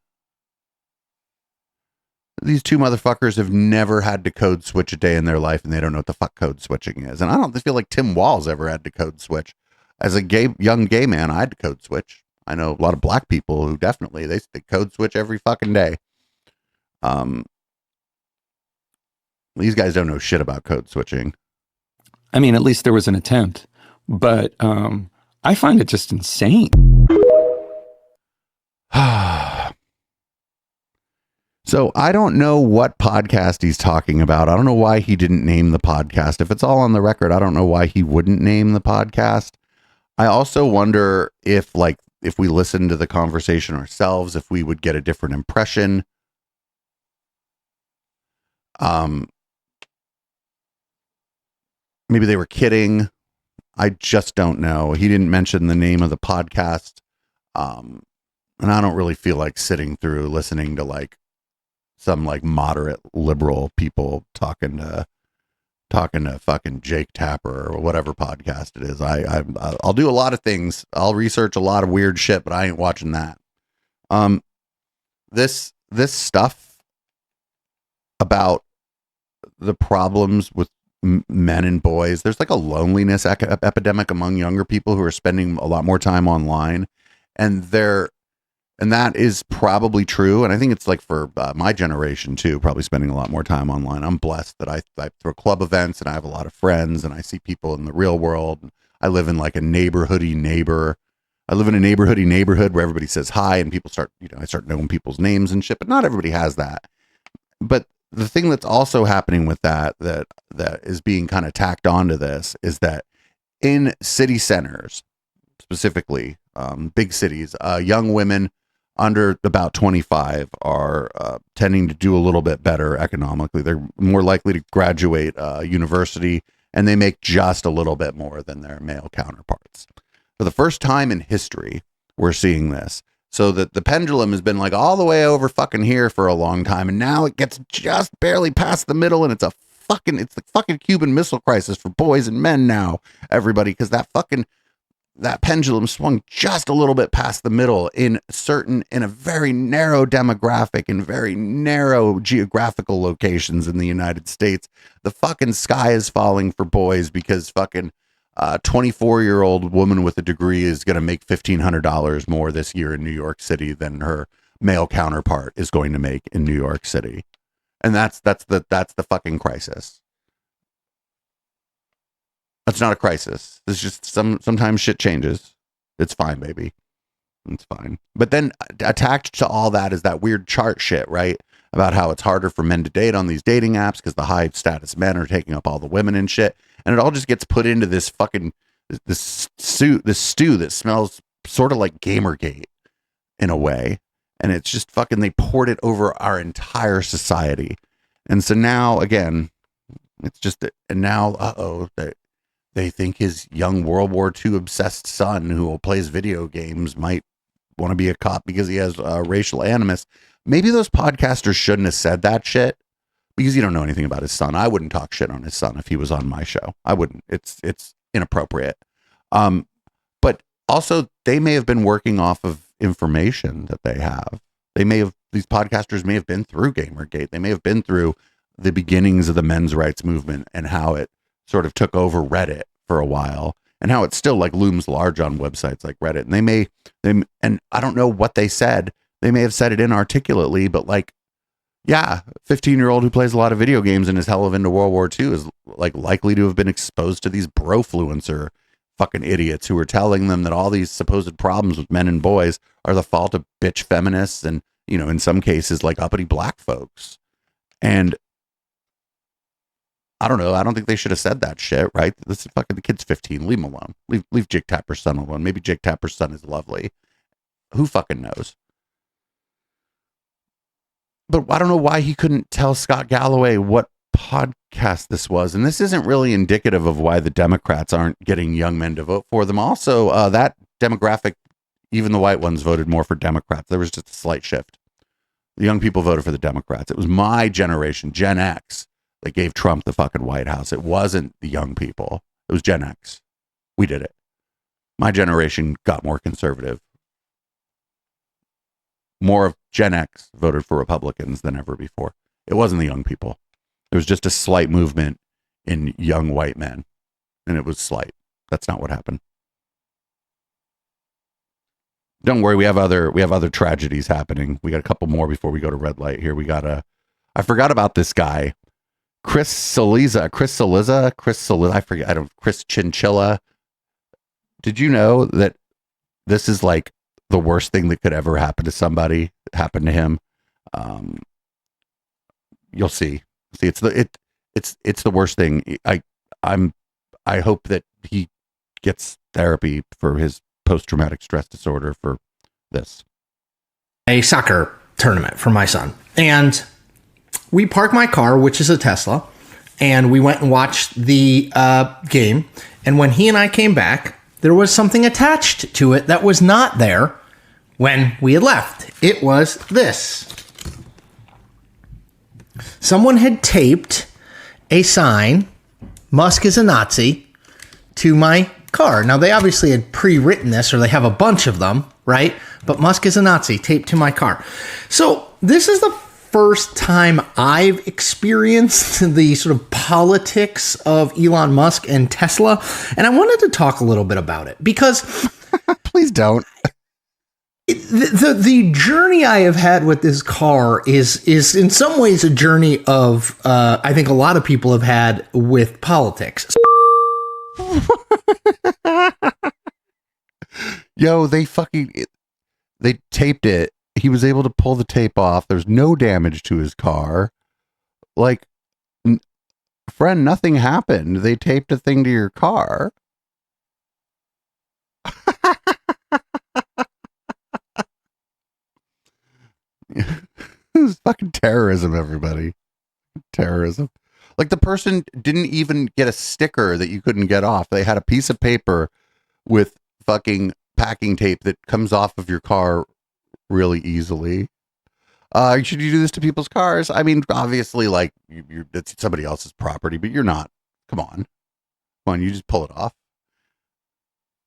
These two motherfuckers have never had to code switch a day in their life, and they don't know what the fuck code switching is. And I don't feel like Tim Walz ever had to code switch. As a young gay man, I had to code switch. I know a lot of black people who definitely, they code switch every fucking day. These guys don't know shit about code switching. At least there was an attempt. But I find it just insane. So I don't know what podcast he's talking about. I don't know why he didn't name the podcast. If it's all on the record, I don't know why he wouldn't name the podcast. I also wonder if we listened to the conversation ourselves, if we would get a different impression. Maybe they were kidding. I just don't know. He didn't mention the name of the podcast. And I don't really feel like sitting through listening to some moderate liberal people talking to fucking Jake Tapper or whatever podcast it is. I'll do a lot of things. I'll research a lot of weird shit, but I ain't watching that. This stuff about the problems with men and boys. There's like a loneliness epidemic among younger people who are spending a lot more time online, and that is probably true. And I think it's like for my generation too, probably spending a lot more time online. I'm blessed that I throw club events and I have a lot of friends and I see people in the real world. I live in like a neighborhood where everybody says hi and people start, I start knowing people's names and shit, but not everybody has that. But the thing that's also happening with that is being kind of tacked onto this is that in city centers, specifically big cities, young women under about 25 are tending to do a little bit better economically. They're more likely to graduate university, and they make just a little bit more than their male counterparts. For the first time in history, we're seeing this. So that the pendulum has been like all the way over fucking here for a long time, and now it gets just barely past the middle, and it's the fucking Cuban Missile Crisis for boys and men now, everybody, because that pendulum swung just a little bit past the middle in a very narrow demographic and very narrow geographical locations in the United States. The fucking sky is falling for boys because fucking 24-year-old woman with a degree is going to make $1,500 more this year in New York City than her male counterpart is going to make in New York City. And that's the fucking crisis. That's not a crisis. It's just sometimes shit changes. It's fine, baby. It's fine. But then attached to all that is that weird chart shit, right? About how it's harder for men to date on these dating apps because the high status men are taking up all the women and shit. And it all just gets put into this fucking this stew that smells sort of like Gamergate in a way. And it's just fucking, they poured it over our entire society. And so now again, it's just, and now, they think his young World War II obsessed son who plays video games might want to be a cop because he has racial animus. Maybe those podcasters shouldn't have said that shit because you don't know anything about his son. I wouldn't talk shit on his son if he was on my show. I wouldn't. It's inappropriate. But also they may have been working off of information that they have. These podcasters may have been through Gamergate. They may have been through the beginnings of the men's rights movement and how it sort of took over Reddit for a while and how it still like looms large on websites like Reddit. And and I don't know what they said. They may have said it inarticulately, but like, yeah, 15-year-old who plays a lot of video games and is hell of into World War II is like likely to have been exposed to these brofluencer fucking idiots who are telling them that all these supposed problems with men and boys are the fault of bitch feminists and, in some cases like uppity black folks. And I don't know. I don't think they should have said that shit, right? This is fucking, the kid's 15. Leave him alone. Leave Jake Tapper's son alone. Maybe Jake Tapper's son is lovely. Who fucking knows? But I don't know why he couldn't tell Scott Galloway what podcast this was. And this isn't really indicative of why the Democrats aren't getting young men to vote for them. Also, that demographic, even the white ones voted more for Democrats. There was just a slight shift. The young people voted for the Democrats. It was my generation, Gen X, that gave Trump the fucking White House. It wasn't the young people. It was Gen X. We did it. My generation got more conservative. More of Gen X voted for Republicans than ever before. It wasn't the young people. There was just a slight movement in young white men. And it was slight. That's not what happened. Don't worry, we have other tragedies happening. We got a couple more before we go to red light here. I forgot about this guy. Chris Chinchilla. Did you know that this is like the worst thing that could ever happen to somebody? Happened to him. You'll see. It's the worst thing. I hope that he gets therapy for his post-traumatic stress disorder for this. A soccer tournament for my son, and we parked my car, which is a Tesla, and we went and watched the game. And when he and I came back, there was something attached to it that was not there when we had left. It was this. Someone had taped a sign, "Musk is a Nazi," to my car. Now, they obviously had pre-written this, or they have a bunch of them, right? But "Musk is a Nazi" taped to my car. So this is the first time I've experienced the sort of politics of Elon Musk and Tesla, and I wanted to talk a little bit about it because please don't. The journey I have had with this car is in some ways a journey of I think a lot of people have had with politics. Yo, they taped it. He was able to pull the tape off. There's no damage to his car. Like, friend, nothing happened. They taped a thing to your car. It's fucking terrorism, everybody. Terrorism. Like, the person didn't even get a sticker that you couldn't get off. They had a piece of paper with fucking packing tape that comes off of your car really easily. Should you do this to people's cars? I mean, obviously, like, it's somebody else's property, but you're not. Come on, you just pull it off.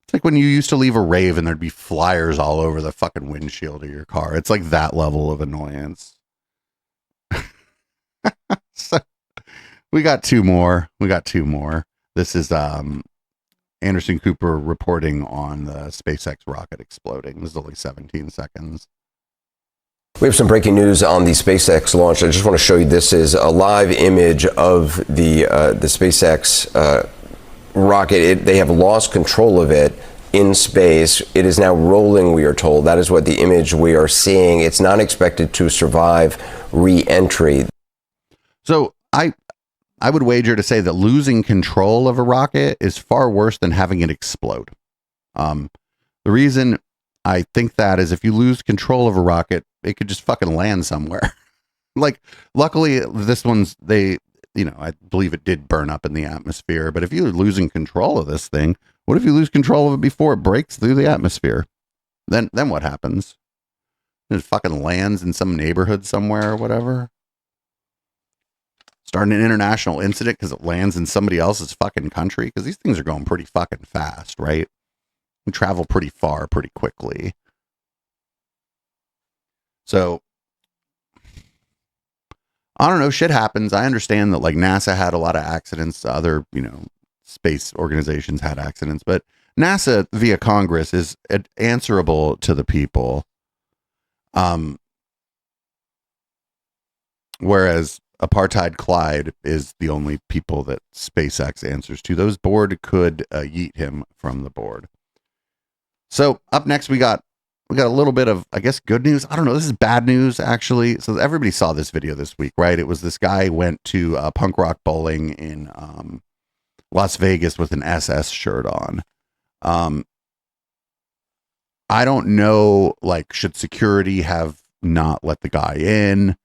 It's like when you used to leave a rave and there'd be flyers all over the fucking windshield of your car. It's like that level of annoyance. So, we got two more. This is Anderson Cooper reporting on the SpaceX rocket exploding. This is only 17 seconds. We have some breaking news on the SpaceX launch. I just want to show you, this is a live image of the SpaceX rocket. They have lost control of it in space. It is now rolling, we are told. That is what the image we are seeing. It's not expected to survive re-entry. So I would wager to say that losing control of a rocket is far worse than having it explode. The reason I think that is if you lose control of a rocket, it could just fucking land somewhere. Like, luckily, this one's, I believe it did burn up in the atmosphere. But if you're losing control of this thing, what if you lose control of it before it breaks through the atmosphere? Then what happens? It fucking lands in some neighborhood somewhere or whatever. Starting an international incident because it lands in somebody else's fucking country, because these things are going pretty fucking fast, right? And travel pretty far pretty quickly. So, I don't know, shit happens. I understand that, like, NASA had a lot of accidents, other, space organizations had accidents, but NASA via Congress is answerable to the people. Whereas Apartheid Clyde is the only people that SpaceX answers to. Those board could yeet him from the board. So up next, we got a little bit of, I guess, good news. I don't know. This is bad news, actually. So everybody saw this video this week, right? It was this guy went to punk rock bowling in Las Vegas with an SS shirt on. I don't know, like, should security have not let the guy in?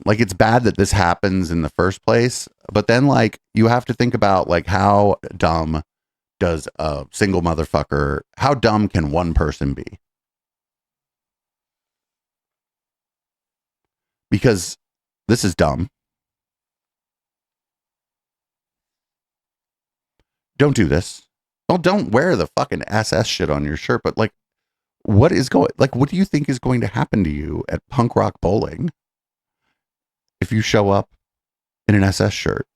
Like, it's bad that this happens in the first place, but then, like, you have to think about, like, how dumb does a single motherfucker, how dumb can one person be? Because this is dumb. Don't do this. Well, don't wear the fucking SS shit on your shirt, but, like, what do you think is going to happen to you at punk rock bowling if you show up in an SS shirt?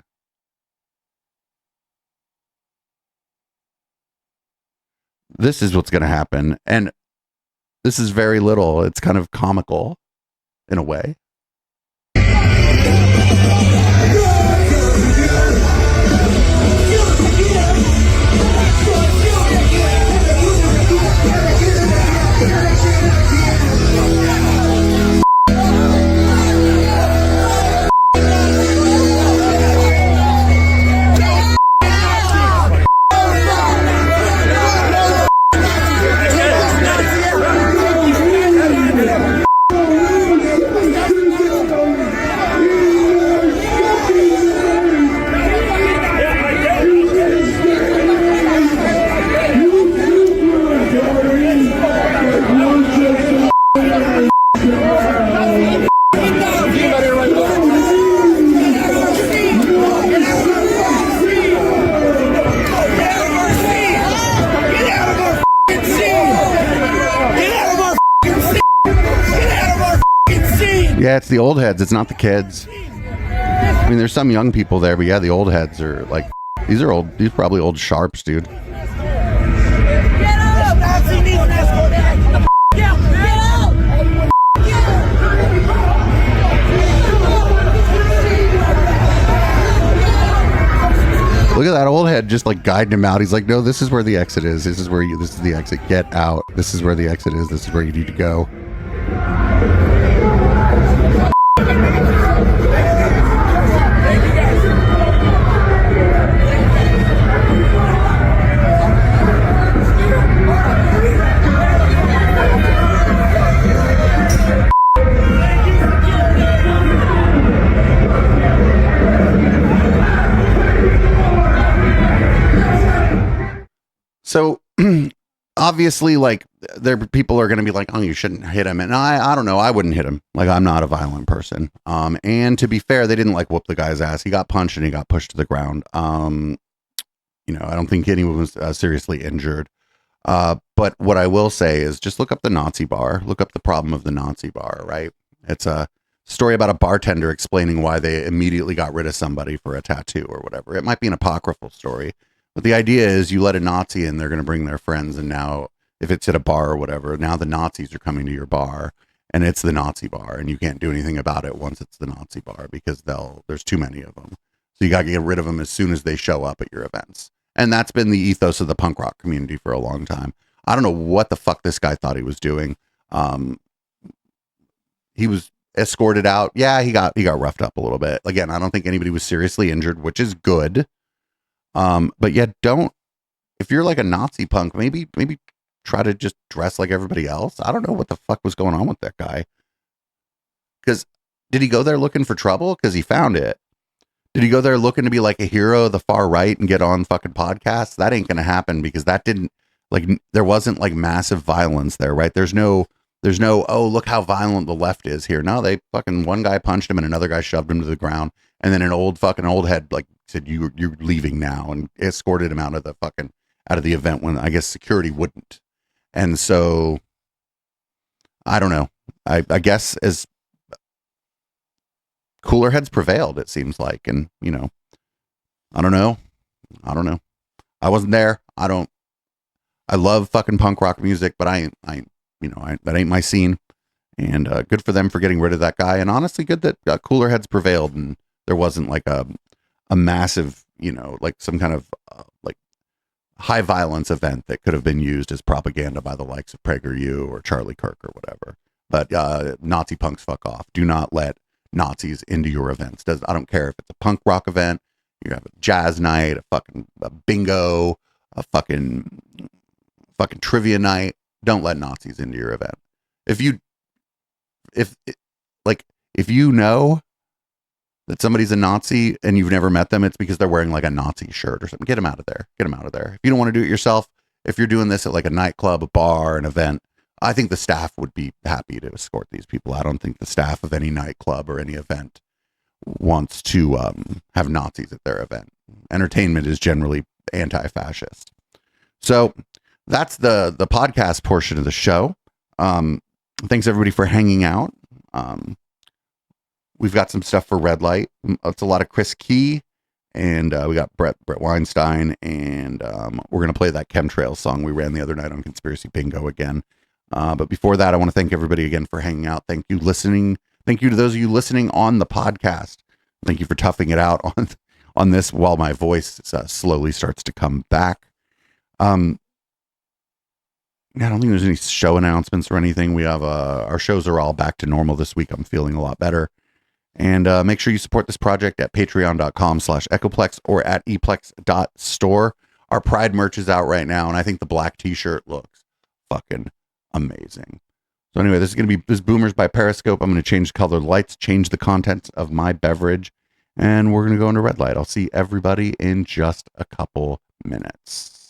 This is what's going to happen. And this is very little. It's kind of comical in a way. Yeah, it's the old heads. It's not the kids. I mean, there's some young people there, but yeah, the old heads are like, these are old. These are probably old sharps, dude. Look at that old head just like guiding him out. He's like, no, this is where the exit is. This is the exit. Get out. This is where the exit is. This is where you need to go. So obviously, like, people are going to be like, oh, you shouldn't hit him. And I don't know. I wouldn't hit him. Like, I'm not a violent person. And to be fair, they didn't like whoop the guy's ass. He got punched and he got pushed to the ground. You know, I don't think anyone was seriously injured. But what I will say is just look up the Nazi bar. Look up the problem of the Nazi bar, right? It's a story about a bartender explaining why they immediately got rid of somebody for a tattoo or whatever. It might be an apocryphal story. But the idea is you let a Nazi in, they're going to bring their friends. And now if it's at a bar or whatever, now the Nazis are coming to your bar and it's the Nazi bar and you can't do anything about it once it's the Nazi bar because there's too many of them. So you got to get rid of them as soon as they show up at your events. And that's been the ethos of the punk rock community for a long time. I don't know what the fuck this guy thought he was doing. He was escorted out. Yeah, he got roughed up a little bit. Again, I don't think anybody was seriously injured, which is good. But yeah, if you're like a Nazi punk, maybe try to just dress like everybody else. I don't know what the fuck was going on with that guy. Because did he go there looking for trouble? Because he found it. Did he go there looking to be like a hero of the far right and get on fucking podcasts? That ain't going to happen because that didn't, like, there wasn't like massive violence there, right? There's no, oh, look how violent the left is here. No, they fucking, one guy punched him and another guy shoved him to the ground. And then an old head, like, said, you're leaving now, and escorted him out of the event when I guess security wouldn't. And so I don't know. I guess as cooler heads prevailed, it seems like. And, you know, I don't know. I wasn't there. I love fucking punk rock music, but that ain't my scene. And good for them for getting rid of that guy. And honestly, good that cooler heads prevailed and there wasn't like a massive, you know, like some kind of like high violence event that could have been used as propaganda by the likes of PragerU or Charlie Kirk or whatever. But Nazi punks, fuck off. Do not let Nazis into your events. I don't care if it's a punk rock event, you have a jazz night, a bingo, a fucking trivia night. Don't let Nazis into your event. If you know that somebody's a Nazi and you've never met them, it's because they're wearing like a Nazi shirt or something. Get them out of there. If you don't want to do it yourself, if you're doing this at like a nightclub, a bar, an event, I think the staff would be happy to escort these people. I don't think the staff of any nightclub or any event wants to have Nazis at their event. Entertainment is generally anti-fascist. So that's the podcast portion of the show. Thanks everybody for hanging out. We've got some stuff for Red Light. It's a lot of Chris Key, and we got Brett Weinstein, and we're going to play that Chemtrails song we ran the other night on Conspiracy Bingo again. But before that, I want to thank everybody again for hanging out. Thank you listening. Thank you to those of you listening on the podcast. Thank you for toughing it out on this while my voice slowly starts to come back. I don't think there's any show announcements or anything. We have our shows are all back to normal this week. I'm feeling a lot better. And make sure you support this project at patreon.com/echoplex or at eplex.store. Our Pride merch is out right now, and I think the black t-shirt looks fucking amazing. So anyway, this is Boomers by Periscope. I'm going to change the colored lights, change the contents of my beverage, and we're going to go into Red Light. I'll see everybody in just a couple minutes.